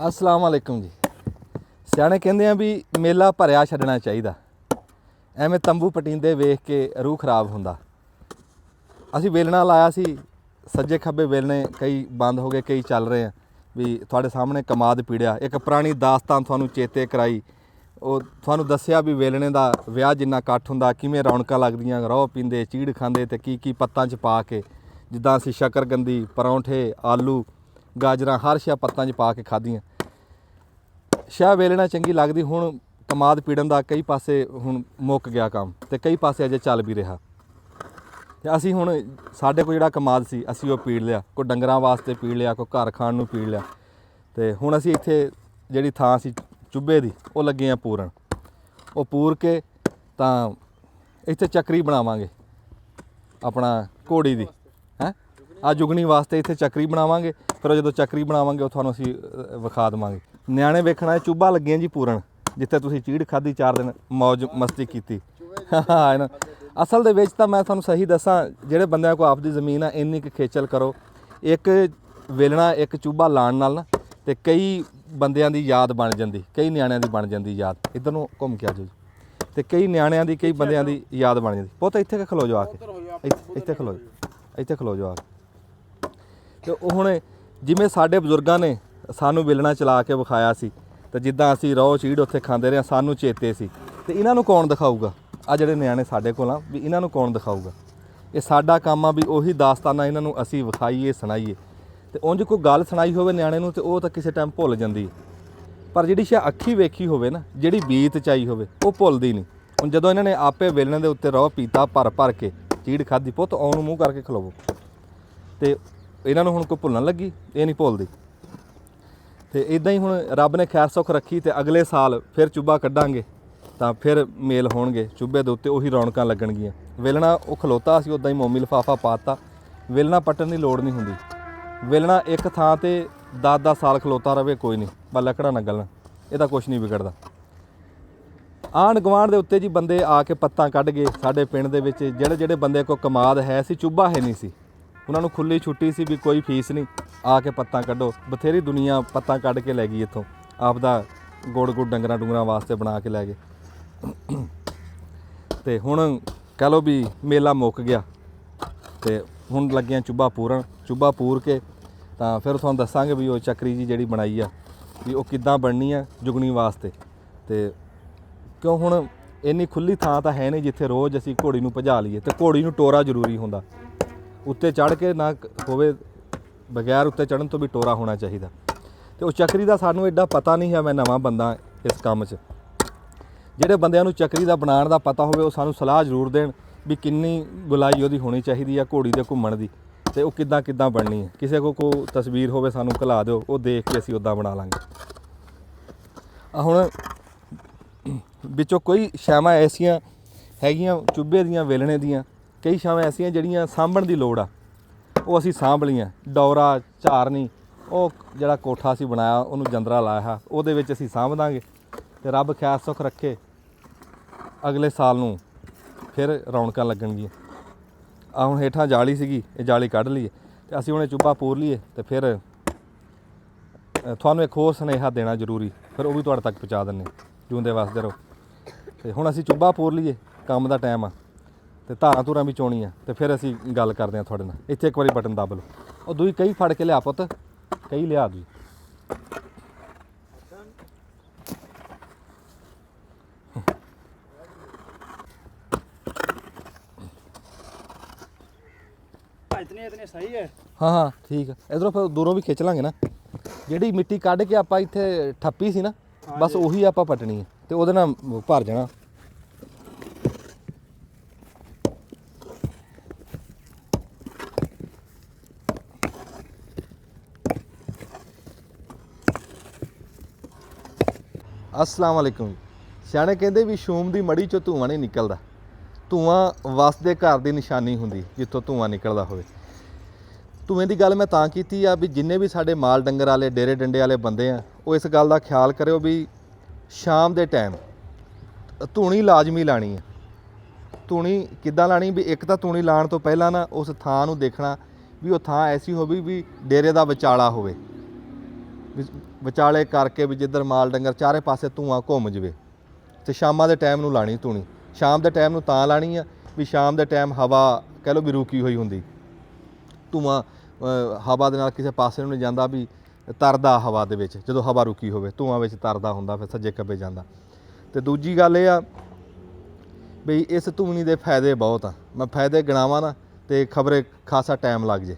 अस्सलाम वालेकुम जी। ਸਿਆਣੇ ਕਹਿੰਦੇ ਆ ਵੀ ਮੇਲਾ ਭਰਿਆ ਛੱਡਣਾ ਚਾਹੀਦਾ, ਐਵੇਂ ਤੰਬੂ ਪਟੀਂਦੇ ਵੇਖ ਕੇ ਰੂਹ ਖਰਾਬ ਹੁੰਦਾ। ਅਸੀਂ ਵੇਲਣਾ ਲਾਇਆ ਸੀ, ਸੱਜੇ ਖੱਬੇ ਵੇਲਣੇ ਕਈ ਬੰਦ ਹੋ ਗਏ, ਕਈ ਚੱਲ ਰਹੇ ਆ। ਵੀ ਤੁਹਾਡੇ ਸਾਹਮਣੇ ਕਮਾਦ ਪੀੜਿਆ, ਇੱਕ ਪੁਰਾਣੀ ਦਾਸਤਾਨ ਤੁਹਾਨੂੰ ਚੇਤੇ ਕਰਾਈ। ਉਹ ਤੁਹਾਨੂੰ ਦੱਸਿਆ ਵੀ ਵੇਲਣੇ ਦਾ ਵਿਆਹ ਜਿੰਨਾ ਇਕੱਠ ਹੁੰਦਾ, ਕਿਵੇਂ ਰੌਣਕਾਂ ਲੱਗਦੀਆਂ, ਰੋਹ ਪੀਂਦੇ, ਚੀੜ ਖਾਂਦੇ ਤੇ ਕੀ ਪੱਤਾਂ 'ਚ ਪਾ ਕੇ। ਜਿੱਦਾਂ ਅਸੀਂ ਸ਼ੱਕਰਕੰਦੀ, ਪਰੌਂਠੇ, ਆਲੂ, ਗਾਜਰਾਂ ਹਰ ਸ਼ੈ ਪੱਤਾਂ 'ਚ ਪਾ ਕੇ ਖਾਧੀਆਂ। ਸ਼ਾਹ ਵੇਲਣਾ ਚੰਗੀ ਲੱਗਦੀ। ਹੁਣ ਕਮਾਦ ਪੀੜਨ ਦਾ ਕਈ ਪਾਸੇ ਹੁਣ ਮੁੱਕ ਗਿਆ ਕੰਮ ਤੇ ਕਈ ਪਾਸੇ ਅਜੇ ਚੱਲ ਵੀ ਰਿਹਾ। ਤੇ ਅਸੀਂ ਹੁਣ ਸਾਡੇ ਕੋਲ ਜਿਹੜਾ ਕਮਾਦ ਸੀ ਅਸੀਂ ਉਹ ਪੀੜ ਲਿਆ, ਕੋਈ ਡੰਗਰਾਂ ਵਾਸਤੇ ਪੀੜ ਲਿਆ, ਕੋਈ ਘਰ ਖਾਣ ਨੂੰ ਪੀੜ ਲਿਆ। ਤੇ ਹੁਣ ਅਸੀਂ ਇੱਥੇ ਜਿਹੜੀ ਥਾਂ ਸੀ ਚੁੱਭੇ ਦੀ ਉਹ ਲੱਗੇ ਆ ਪੂਰਨ। ਉਹ ਪੂਰ ਕੇ ਤਾਂ ਇੱਥੇ ਚੱਕਰੀ ਬਣਾਵਾਂਗੇ ਆਪਣਾ ਘੋੜੀ ਦੀ ਹੈ। ਆ ਜੁਗਣੀ ਵਾਸਤੇ ਇੱਥੇ ਚੱਕਰੀ ਬਣਾਵਾਂਗੇ। ਫਿਰ ਉਹ ਜਦੋਂ ਚੱਕਰੀ ਬਣਾਵਾਂਗੇ ਉਹ ਤੁਹਾਨੂੰ ਅਸੀਂ ਵਿਖਾ ਦੇਵਾਂਗੇ। ਨਿਆਣੇ ਵੇਖਣਾ ਚੁੱਭਾ ਲੱਗੀਆਂ ਜੀ ਪੂਰਨ, ਜਿੱਥੇ ਤੁਸੀਂ ਚੀੜ ਖਾਧੀ 4 ਦਿਨ ਮੌਜ ਮਸਤੀ ਕੀਤੀ। ਅਸਲ ਦੇ ਵਿੱਚ ਤਾਂ ਮੈਂ ਤੁਹਾਨੂੰ ਸਹੀ ਦੱਸਾਂ, ਜਿਹੜੇ ਬੰਦਿਆਂ ਕੋਲ ਆਪਦੀ ਜ਼ਮੀਨ ਆ ਇੰਨੀ ਕੁ ਖੇਚਲ ਕਰੋ। ਇੱਕ ਵੇਲਣਾ ਇੱਕ ਚੁੱਭਾ ਲਾਣ ਨਾਲ ਨਾ ਤੇ ਕਈ ਬੰਦਿਆਂ ਦੀ ਯਾਦ ਬਣ ਜਾਂਦੀ, ਕਈ ਨਿਆਣਿਆਂ ਦੀ ਬਣ ਜਾਂਦੀ ਯਾਦ। ਇੱਧਰ ਨੂੰ ਘੁੰਮ ਕੇ ਆ ਜਾਓ ਜੀ। ਤੇ ਕਈ ਨਿਆਣਿਆਂ ਦੀ, ਕਈ ਬੰਦਿਆਂ ਦੀ ਯਾਦ ਬਣ ਜਾਂਦੀ। ਪੁੱਤ ਇੱਥੇ ਖਲੋ ਜਾਓ ਆ ਕੇ, ਇੱਥੇ ਖਲੋ ਜਾਓ ਆ ਕੇ। ਤੇ ਉਹ ਹੁਣ ਜਿਵੇਂ ਸਾਡੇ ਬਜ਼ੁਰਗਾਂ ਨੇ ਸਾਨੂੰ ਵੇਲਣਾ ਚਲਾ ਕੇ ਵਿਖਾਇਆ ਸੀ ਤੇ ਜਿੱਦਾਂ ਅਸੀਂ ਰੋਹ ਚੀੜ ਉੱਥੇ ਖਾਂਦੇ ਰਹੇ, ਸਾਨੂੰ ਚੇਤੇ ਸੀ। ਤੇ ਇਹਨਾਂ ਨੂੰ ਕੌਣ ਦਿਖਾਊਗਾ? ਆ ਜਿਹੜੇ ਨਿਆਣੇ ਸਾਡੇ ਕੋਲ ਆ ਵੀ ਇਹਨਾਂ ਨੂੰ ਕੌਣ ਦਿਖਾਊਗਾ? ਇਹ ਸਾਡਾ ਕੰਮ ਆ ਵੀ ਉਹੀ ਦਾਸਤਾਨਾਂ ਇਹਨਾਂ ਨੂੰ ਅਸੀਂ ਵਿਖਾਈਏ, ਸੁਣਾਈਏ। ਤੇ ਉਂਝ ਕੋਈ ਗੱਲ ਸੁਣਾਈ ਹੋਵੇ ਨਿਆਣੇ ਨੂੰ ਤੇ ਉਹ ਤਾਂ ਕਿਸੇ ਟਾਈਮ ਭੁੱਲ ਜਾਂਦੀ। ਪਰ ਜਿਹੜੀ ਸ਼ਾ ਅੱਖੀ ਵੇਖੀ ਹੋਵੇ ਨਾ, ਜਿਹੜੀ ਬੀਤ ਚਾਈ ਹੋਵੇ, ਉਹ ਭੁੱਲਦੀ ਨਹੀਂ। ਹੁਣ ਜਦੋਂ ਇਹਨਾਂ ਨੇ ਆਪੇ ਵੇਲਣ ਦੇ ਉੱਤੇ ਰੋਹ ਪੀਤਾ ਭਰ ਕੇ ਚੀੜ ਖਾਧੀ, ਪੁੱਤ ਆਉਣ ਨੂੰ ਮੂੰਹ ਕਰਕੇ ਖਲੋਵੋ, ਤੇ ਇਹਨਾਂ ਨੂੰ ਹੁਣ ਕੋਈ ਭੁੱਲਣ ਲੱਗੀ, ਇਹ ਨਹੀਂ ਭੁੱਲਦੀ। ਤੇ ਇਦਾਂ ਹੀ ਹੁਣ ਰੱਬ ਨੇ ਖੈਰ ਸੁੱਖ ਰੱਖੀ ਤੇ ਅਗਲੇ ਸਾਲ ਫਿਰ ਚੁੱਭਾ ਕੱਢਾਂਗੇ ਤਾਂ ਫਿਰ ਮੇਲ ਹੋਣਗੇ ਚੁੱਭੇ ਦੇ ਉੱਤੇ, ਉਹੀ ਰੌਣਕਾਂ ਲੱਗਣਗੀਆਂ। ਵੇਲਣਾ ਉਹ ਖਲੋਤਾ ਸੀ, ਉੱਦਾਂ ਹੀ ਮੋਮੀ ਲਿਫਾਫਾ ਪਾਤਾ, ਵੇਲਣਾ ਪੱਟਣ ਦੀ ਲੋੜ ਨਹੀਂ ਹੁੰਦੀ। ਵੇਲਣਾ ਇੱਕ ਥਾਂ ਤੇ 10-10 ਸਾਲ ਖਲੋਤਾ ਰਵੇ, ਕੋਈ ਨਹੀਂ, ਬਸ ਲੱਕੜਾ ਨਾ ਗਲਣ, ਇਹਦਾ ਕੁਛ ਨਹੀਂ ਵਿਗੜਦਾ। ਆਂਢ ਗੁਆਂਢ ਦੇ ਉੱਤੇ ਜੀ ਬੰਦੇ ਆ ਕੇ ਪੱਤਾਂ ਕੱਢ ਗਏ ਸਾਡੇ ਪਿੰਡ ਦੇ ਵਿੱਚ। ਜਿਹੜੇ ਬੰਦੇ ਕੋਲ ਕਮਾਦ ਹੈ ਸੀ, ਚੁੱਭਾ ਹੈ ਨਹੀਂ ਸੀ, ਉਹਨਾਂ ਨੂੰ ਖੁੱਲੀ ਛੁੱਟੀ ਸੀ ਵੀ ਕੋਈ ਫੀਸ ਨਹੀਂ, ਆ ਕੇ ਪੱਤਾਂ ਕੱਢੋ। ਬਥੇਰੀ ਦੁਨੀਆ ਪੱਤਾਂ ਕੱਢ ਕੇ ਲੈ ਗਈ ਇੱਥੋਂ, ਆਪਦਾ ਗੁੜ ਡੰਗਰਾਂ ਵਾਸਤੇ ਬਣਾ ਕੇ ਲੈ ਗਏ। ਤੇ ਹੁਣ ਕਹਿ ਲਓ ਵੀ ਮੇਲਾ ਮੁੱਕ ਗਿਆ ਤੇ ਹੁਣ ਲੱਗਿਆ ਚੁੱਭਾ ਪੂਰਨ। ਚੁੱਭਾ ਪੂਰ ਕੇ ਤਾਂ ਫਿਰ ਤੁਹਾਨੂੰ ਦੱਸਾਂਗੇ ਵੀ ਉਹ ਚੱਕਰੀ ਜੀ ਜਿਹੜੀ ਬਣਾਈ ਆ ਵੀ ਉਹ ਕਿੱਦਾਂ ਬਣਨੀ ਆ ਜੁਗਣੀ ਵਾਸਤੇ। ਤੇ ਕਿਉਂ ਹੁਣ ਇੰਨੀ ਖੁੱਲੀ ਥਾਂ ਤਾਂ ਹੈ ਨਹੀਂ ਜਿੱਥੇ ਰੋਜ਼ ਅਸੀਂ ਘੋੜੀ ਨੂੰ ਭਜਾ ਲਈਏ, ਤੇ ਘੋੜੀ ਨੂੰ ਟੋਰਾ ਜ਼ਰੂਰੀ ਹੁੰਦਾ, ਉੱਤੇ ਚੜ੍ਹ ਕੇ ਨਾ ਹੋਵੇ, ਬਗੈਰ ਉੱਤੇ ਚੜ੍ਹਨ ਤੋਂ ਵੀ ਟੋਰਾ ਹੋਣਾ ਚਾਹੀਦਾ। ਤੇ ਉਹ ਚੱਕਰੀ ਦਾ ਸਾਨੂੰ ਐਡਾ ਪਤਾ ਨਹੀਂ ਹੈ, ਮੈਂ ਨਵਾਂ ਬੰਦਾ ਇਸ ਕੰਮ 'ਚ। ਜਿਹੜੇ ਬੰਦਿਆਂ ਨੂੰ ਚੱਕਰੀ ਦਾ ਬਣਾਉਣ ਦਾ ਪਤਾ ਹੋਵੇ ਉਹ ਸਾਨੂੰ ਸਲਾਹ ਜ਼ਰੂਰ ਦੇਣ ਵੀ ਕਿੰਨੀ ਗੁਲਾਈ ਉਹਦੀ ਹੋਣੀ ਚਾਹੀਦੀ ਆ ਘੋੜੀ ਦੇ ਘੁੰਮਣ ਦੀ, ਤੇ ਉਹ ਕਿੱਦਾਂ ਬਣਨੀ ਹੈ। ਕਿਸੇ ਕੋਲ ਕੋਈ ਤਸਵੀਰ ਹੋਵੇ ਸਾਨੂੰ ਘਲਾ ਦਿਓ, ਉਹ ਦੇਖ ਕੇ ਅਸੀਂ ਉੱਦਾਂ ਬਣਾ ਲਾਂਗੇ। ਹੁਣ ਵਿੱਚੋਂ ਕੋਈ ਛਾਵਾਂ ਐਸੀਆਂ ਹੈਗੀਆਂ ਚੁੱਭੇ ਦੀਆਂ, ਵੇਲਣੇ ਦੀਆਂ, ਕਈ ਛਾਵਾਂ ਐਸੀਆਂ ਜਿਹੜੀਆਂ ਸਾਂਭਣ ਦੀ ਲੋੜ ਆ, ਉਹ ਅਸੀਂ ਸਾਂਭ ਲਈਆਂ। ਡੌਰਾ ਝਾਰਨੀ, ਉਹ ਜਿਹੜਾ ਕੋਠਾ ਅਸੀਂ ਬਣਾਇਆ ਉਹਨੂੰ ਜੰਦਰਾ ਲਾਇਆ, ਉਹਦੇ ਵਿੱਚ ਅਸੀਂ ਸਾਂਭ ਦਾਂਗੇ। ਤੇ ਰੱਬ ਖੈਰ ਸੁੱਖ ਰੱਖੇ ਅਗਲੇ ਸਾਲ ਨੂੰ ਫਿਰ ਰੌਣਕਾਂ ਲੱਗਣਗੀਆਂ। ਆ ਹੁਣ ਹੇਠਾਂ ਜਾਲੀ ਸੀਗੀ, ਇਹ ਜਾਲੀ ਕੱਢ ਲਈਏ ਤੇ ਅਸੀਂ ਹੁਣ ਇਹ ਚੁੱਭਾ ਪੂਰ ਲਈਏ, ਤੇ ਫਿਰ ਤੁਹਾਨੂੰ ਇੱਕ ਹੋਰ ਸੁਨੇਹਾ ਦੇਣਾ ਜ਼ਰੂਰੀ, ਫਿਰ ਉਹ ਵੀ ਤੁਹਾਡੇ ਤੱਕ ਪਹੁੰਚਾ ਦਿੰਦੇ। ਜਿਉਂਦੇ ਵਸਦੇ ਰਹੋ। ਤੇ ਹੁਣ ਅਸੀਂ ਚੁੱਭਾ ਪੂਰ ਲਈਏ, ਕੰਮ ਦਾ ਟਾਈਮ ਆ, ਤੇ ਧਾਰਾਂ ਧੂਰਾਂ ਵੀ ਚੋਣੀਆਂ, ਤੇ ਫਿਰ ਅਸੀਂ ਗੱਲ ਕਰਦੇ ਹਾਂ ਤੁਹਾਡੇ ਨਾਲ। ਇੱਥੇ ਇੱਕ ਵਾਰੀ ਬਟਨ ਦੱਬ ਲਓ। ਉਹ ਦੂਈ ਕਈ ਫੜ ਕੇ ਲਿਆ ਪੁੱਤ, ਕਈ ਲਿਆ ਦੂਈ। इतने सही है। ਹਾਂ ਠੀਕ ਆ। ਇਧਰੋਂ ਫਿਰ ਦੂਰੋਂ ਵੀ ਖਿੱਚ ਲਾਂਗੇ ਨਾ। ਜਿਹੜੀ ਮਿੱਟੀ ਕੱਢ ਕੇ ਆਪਾਂ ਇੱਥੇ ਠੱਪੀ ਸੀ ਨਾ, ਬਸ ਉਹੀ ਆਪਾਂ ਪਟਣੀ ਹੈ ਤੇ ਉਹਦੇ ਨਾਲ ਭਰ ਜਾਣਾ। अस्सलाम वालेकुम। ਸਿਆਣੇ ਕਹਿੰਦੇ ਵੀ ਸ਼ੂਮ ਦੀ ਮੜੀ ਚੋਂ ਧੂੰਆਂ ਨਹੀਂ ਨਿਕਲਦਾ। ਧੂੰਆਂ ਵਸਦੇ ਘਰ ਦੀ ਨਿਸ਼ਾਨੀ ਹੁੰਦੀ ਜਿੱਥੋਂ ਧੂੰਆਂ ਨਿਕਲਦਾ ਹੋਵੇ। ਧੂਏ ਦੀ ਗੱਲ ਮੈਂ ਤਾਂ ਕੀਤੀ ਆ ਵੀ ਜਿੰਨੇ ਵੀ ਸਾਡੇ ਮਾਲ ਡੰਗਰ ਵਾਲੇ ਡੇਰੇ ਡੰਡੇ ਵਾਲੇ ਬੰਦੇ ਆ, ਉਹ ਇਸ ਗੱਲ ਦਾ ਖਿਆਲ ਕਰਿਓ ਵੀ ਸ਼ਾਮ ਦੇ ਟਾਈਮ ਧੂਣੀ ਲਾਜ਼ਮੀ ਲਾਣੀ ਹੈ। ਧੂਣੀ ਕਿੱਦਾਂ ਲਾਣੀ ਵੀ ਇੱਕ ਤਾਂ ਧੂਣੀ ਲਾਉਣ ਤੋਂ ਪਹਿਲਾਂ ਨਾ ਉਸ ਥਾਂ ਨੂੰ ਦੇਖਣਾ ਵੀ ਉਹ ਥਾਂ ਐਸੀ ਹੋਵੇ ਵੀ ਡੇਰੇ ਦਾ ਵਿਚਾਲਾ ਹੋਵੇ, ਵਿਚਾਲੇ ਕਰਕੇ ਵੀ ਜਿੱਧਰ ਮਾਲ ਡੰਗਰ ਚਾਰੇ ਪਾਸੇ ਧੂੰਆਂ ਘੁੰਮ ਜਵੇ। ਤੇ ਸ਼ਾਮਾਂ ਦੇ ਟਾਈਮ ਨੂੰ ਲਾਣੀ ਧੂਣੀ। ਸ਼ਾਮ ਦੇ ਟਾਈਮ ਨੂੰ ਤਾਂ ਲਾਣੀ ਆ ਵੀ ਸ਼ਾਮ ਦੇ ਟਾਈਮ ਹਵਾ ਕਹਿ ਲਓ ਵੀ ਰੁਕੀ ਹੋਈ ਹੁੰਦੀ, ਧੂੰਆਂ ਹਵਾ ਦੇ ਨਾਲ ਕਿਸੇ ਪਾਸੇ ਨੂੰ ਨਹੀਂ ਜਾਂਦਾ, ਵੀ ਤਰਦਾ ਹਵਾ ਦੇ ਵਿੱਚ। ਜਦੋਂ ਹਵਾ ਰੁਕੀ ਹੋਵੇ ਧੂੰਆਂ ਵਿੱਚ ਤਰਦਾ ਹੁੰਦਾ, ਫਿਰ ਸੱਜੇ ਖੱਬੇ ਜਾਂਦਾ। ਤੇ ਦੂਜੀ ਗੱਲ ਇਹ ਆ ਬਈ ਇਸ ਧੂਣੀ ਦੇ ਫਾਇਦੇ ਬਹੁਤ ਆ। ਮੈਂ ਫਾਇਦੇ ਗਿਣਾਵਾਂ ਨਾ ਤੇ ਖਬਰੇ ਖਾਸਾ ਟਾਈਮ ਲੱਗ ਜੇ।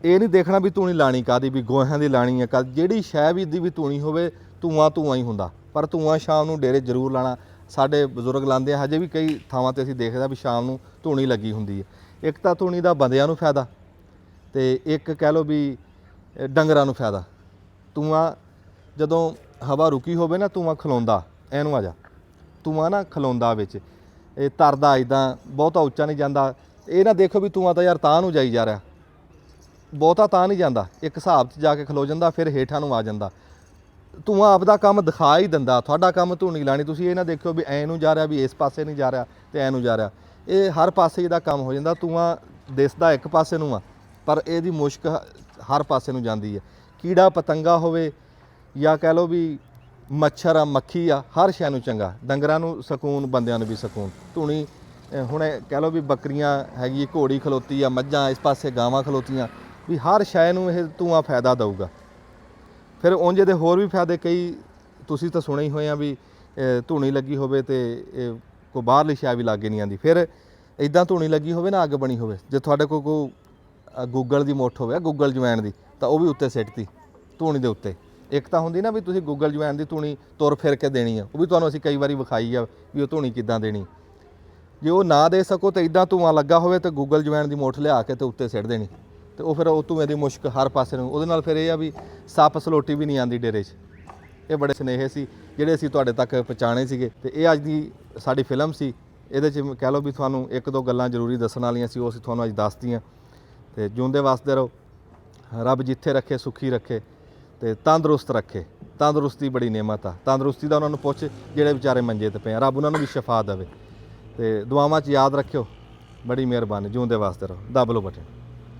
ਇਹ ਨਹੀਂ ਦੇਖਣਾ ਵੀ ਧੂਣੀ ਲਾਣੀ ਕਾਹਦੀ, ਵੀ ਗੋਹਿਆਂ ਦੀ ਲਾਣੀ ਹੈ। ਜਿਹੜੀ ਸ਼ੈ ਵੀ ਦੀ ਵੀ ਧੂਣੀ ਹੋਵੇ, ਧੂੰਆਂ ਹੀ ਹੁੰਦਾ। ਪਰ ਧੂੰਆਂ ਸ਼ਾਮ ਨੂੰ ਡੇਰੇ ਜ਼ਰੂਰ ਲਾਣਾ। ਸਾਡੇ ਬਜ਼ੁਰਗ ਲਾਉਂਦੇ ਆ, ਹਜੇ ਵੀ ਕਈ ਥਾਵਾਂ ਤੇ ਅਸੀਂ ਦੇਖਦਾ ਵੀ ਸ਼ਾਮ ਨੂੰ ਧੂਣੀ ਲੱਗੀ ਹੁੰਦੀ ਹੈ। ਇੱਕ ਤਾਂ ਧੂਣੀ ਦਾ ਬੰਦਿਆਂ ਨੂੰ ਫਾਇਦਾ, ਤੇ ਇੱਕ ਕਹਿ ਲਓ ਵੀ ਡੰਗਰਾਂ ਨੂੰ ਫਾਇਦਾ। ਧੂੰਆਂ ਜਦੋਂ ਹਵਾ ਰੁਕੀ ਹੋਵੇ ਨਾ, ਧੂੰਆਂ ਖਲੋਂਦਾ, ਇਹਨੂੰ ਆ ਜਾ, ਧੂੰਆਂ ਨਾ ਖਲੋਂਦਾ ਵਿੱਚ, ਇਹ ਤਰਦਾ ਇੱਦਾਂ ਬਹੁਤਾ ਉੱਚਾ ਨਹੀਂ ਜਾਂਦਾ। ਇਹ ਨਾ ਦੇਖੋ ਵੀ ਧੂੰਆਂ ਤਾਂ ਯਾਰ ਤਾਂ ਨੂੰ ਜਾਈ ਜਾ ਰਿਹਾ, ਬਹੁਤਾ ਤਾਂ ਨਹੀਂ ਜਾਂਦਾ, ਇੱਕ ਹਿਸਾਬ 'ਚ ਜਾ ਕੇ ਖਲੋ ਜਾਂਦਾ, ਫਿਰ ਹੇਠਾਂ ਨੂੰ ਆ ਜਾਂਦਾ। ਧੂੰਆਂ ਆਪਦਾ ਕੰਮ ਦਿਖਾ ਹੀ ਦਿੰਦਾ। ਤੁਹਾਡਾ ਕੰਮ ਧੂਣੀ ਲਾਣੀ, ਤੁਸੀਂ ਇਹ ਨਾ ਦੇਖਿਓ ਵੀ ਐਂ ਨੂੰ ਜਾ ਰਿਹਾ, ਵੀ ਇਸ ਪਾਸੇ ਨਹੀਂ ਜਾ ਰਿਹਾ ਤੇ ਐਂ ਨੂੰ ਜਾ ਰਿਹਾ। ਇਹ ਹਰ ਪਾਸੇ ਇਹਦਾ ਕੰਮ ਹੋ ਜਾਂਦਾ। ਧੂੰਆਂ ਦਿਸਦਾ ਇੱਕ ਪਾਸੇ ਨੂੰ ਆ, ਪਰ ਇਹਦੀ ਮੁਸ਼ਕ ਹਰ ਪਾਸੇ ਨੂੰ ਜਾਂਦੀ ਹੈ। ਕੀੜਾ ਪਤੰਗਾ ਹੋਵੇ ਜਾਂ ਕਹਿ ਲਓ ਵੀ ਮੱਛਰ ਆ, ਮੱਖੀ ਆ, ਹਰ ਸ਼ੈ ਨੂੰ ਚੰਗਾ। ਡੰਗਰਾਂ ਨੂੰ ਸਕੂਨ, ਬੰਦਿਆਂ ਨੂੰ ਵੀ ਸਕੂਨ। ਧੂਣੀ ਹੁਣ ਕਹਿ ਲਓ ਵੀ ਬੱਕਰੀਆਂ ਹੈਗੀ, ਘੋੜੀ ਖਲੋਤੀ ਆ, ਮੱਝਾਂ ਇਸ ਪਾਸੇ, ਗਾਵਾਂ ਖਲੋਤੀਆਂ, ਵੀ ਹਰ ਸ਼ੈ ਨੂੰ ਇਹ ਧੂੰਆਂ ਫਾਇਦਾ ਦਊਗਾ। ਫਿਰ ਉਂਝ ਦੇ ਹੋਰ ਵੀ ਫਾਇਦੇ ਕਈ ਤੁਸੀਂ ਤਾਂ ਸੁਣੇ ਹੀ ਹੋਏ ਆ ਵੀ ਧੂਣੀ ਲੱਗੀ ਹੋਵੇ ਤੇ ਕੋਈ ਬਾਹਰਲੀ ਸ਼ੈ ਵੀ ਲਾਗੇ ਨਹੀਂ ਆਉਂਦੀ। ਫਿਰ ਇੱਦਾਂ ਧੂਣੀ ਲੱਗੀ ਹੋਵੇ ਨਾ, ਅੱਗ ਬਣੀ ਹੋਵੇ, ਜੇ ਤੁਹਾਡੇ ਕੋਲ ਕੋਈ ਗੂਗਲ ਦੀ ਮੁੱਠ ਹੋਵੇ, ਗੂਗਲ ਜਵੈਣ ਦੀ, ਤਾਂ ਉਹ ਵੀ ਉੱਤੇ ਸਿੱਟਤੀ ਧੂਣੀ ਦੇ ਉੱਤੇ, ਇੱਕ ਤਾਂ ਹੁੰਦੀ ਨਾ ਵੀ ਤੁਸੀਂ ਗੂਗਲ ਜਵੈਣ ਦੀ ਧੂਣੀ ਤੁਰ ਫਿਰ ਕੇ ਦੇਣੀ ਆ, ਉਹ ਵੀ ਤੁਹਾਨੂੰ ਅਸੀਂ ਕਈ ਵਾਰੀ ਵਿਖਾਈ ਆ ਵੀ ਉਹ ਧੂਣੀ ਕਿੱਦਾਂ ਦੇਣੀ। ਜੇ ਉਹ ਨਾ ਦੇ ਸਕੋ ਤਾਂ ਇਦਾਂ ਧੂੰਆਂ ਲੱਗਾ ਹੋਵੇ ਤਾਂ ਗੂਗਲ ਜਵੈਣ ਦੀ ਮੋਠ ਲਿਆ ਕੇ ਤੇ ਉੱਤੇ ਸਿੱਟ ਦੇਣੀ, ਤੇ ਉਹ ਫਿਰ ਉਹ ਧੂਏ ਦੀ ਮੁਸ਼ਕ ਹਰ ਪਾਸੇ ਨੂੰ, ਉਹਦੇ ਨਾਲ ਫਿਰ ਇਹ ਆ ਵੀ ਸੱਪ ਸਲੋਟੀ ਵੀ ਨਹੀਂ ਆਉਂਦੀ ਡੇਰੇ 'ਚ। ਇਹ ਬੜੇ ਸੁਨੇਹੇ ਸੀ ਜਿਹੜੇ ਅਸੀਂ ਤੁਹਾਡੇ ਤੱਕ ਪਹੁੰਚਾਉਣੇ ਸੀਗੇ, ਤੇ ਇਹ ਅੱਜ ਦੀ ਸਾਡੀ ਫਿਲਮ ਸੀ। ਇਹਦੇ 'ਚ ਕਹਿ ਲਓ ਵੀ ਤੁਹਾਨੂੰ ਇੱਕ ਦੋ ਗੱਲਾਂ ਜ਼ਰੂਰੀ ਦੱਸਣ ਵਾਲੀਆਂ ਸੀ, ਉਹ ਅਸੀਂ ਤੁਹਾਨੂੰ ਅੱਜ ਦੱਸਤੀਆਂ। ਤੇ ਜਿਉਂਦੇ ਵਸਦੇ ਰਹੋ, ਰੱਬ ਜਿੱਥੇ ਰੱਖੇ ਸੁਖੀ ਰੱਖੇ ਤੇ ਤੰਦਰੁਸਤ ਰੱਖੇ। ਤੰਦਰੁਸਤੀ ਬੜੀ ਨੇਮਤ ਆ, ਤੰਦਰੁਸਤੀ ਦਾ ਉਹਨਾਂ ਨੂੰ ਪੁੱਛ ਜਿਹੜੇ ਵਿਚਾਰੇ ਮੰਜੇ ਤੇ ਪਏ ਆ, ਰੱਬ ਉਹਨਾਂ ਨੂੰ ਵੀ ਸ਼ਫਾ ਦੇਵੇ। ਤੇ ਦੁਆਵਾਂ 'ਚ ਯਾਦ ਰੱਖਿਓ। ਬੜੀ ਮਿਹਰਬਾਨੀ, ਜਿਉਂਦੇ ਵਸਦੇ ਰਹੋ, ਦੱਬ ਲਓ ਬਟਨ।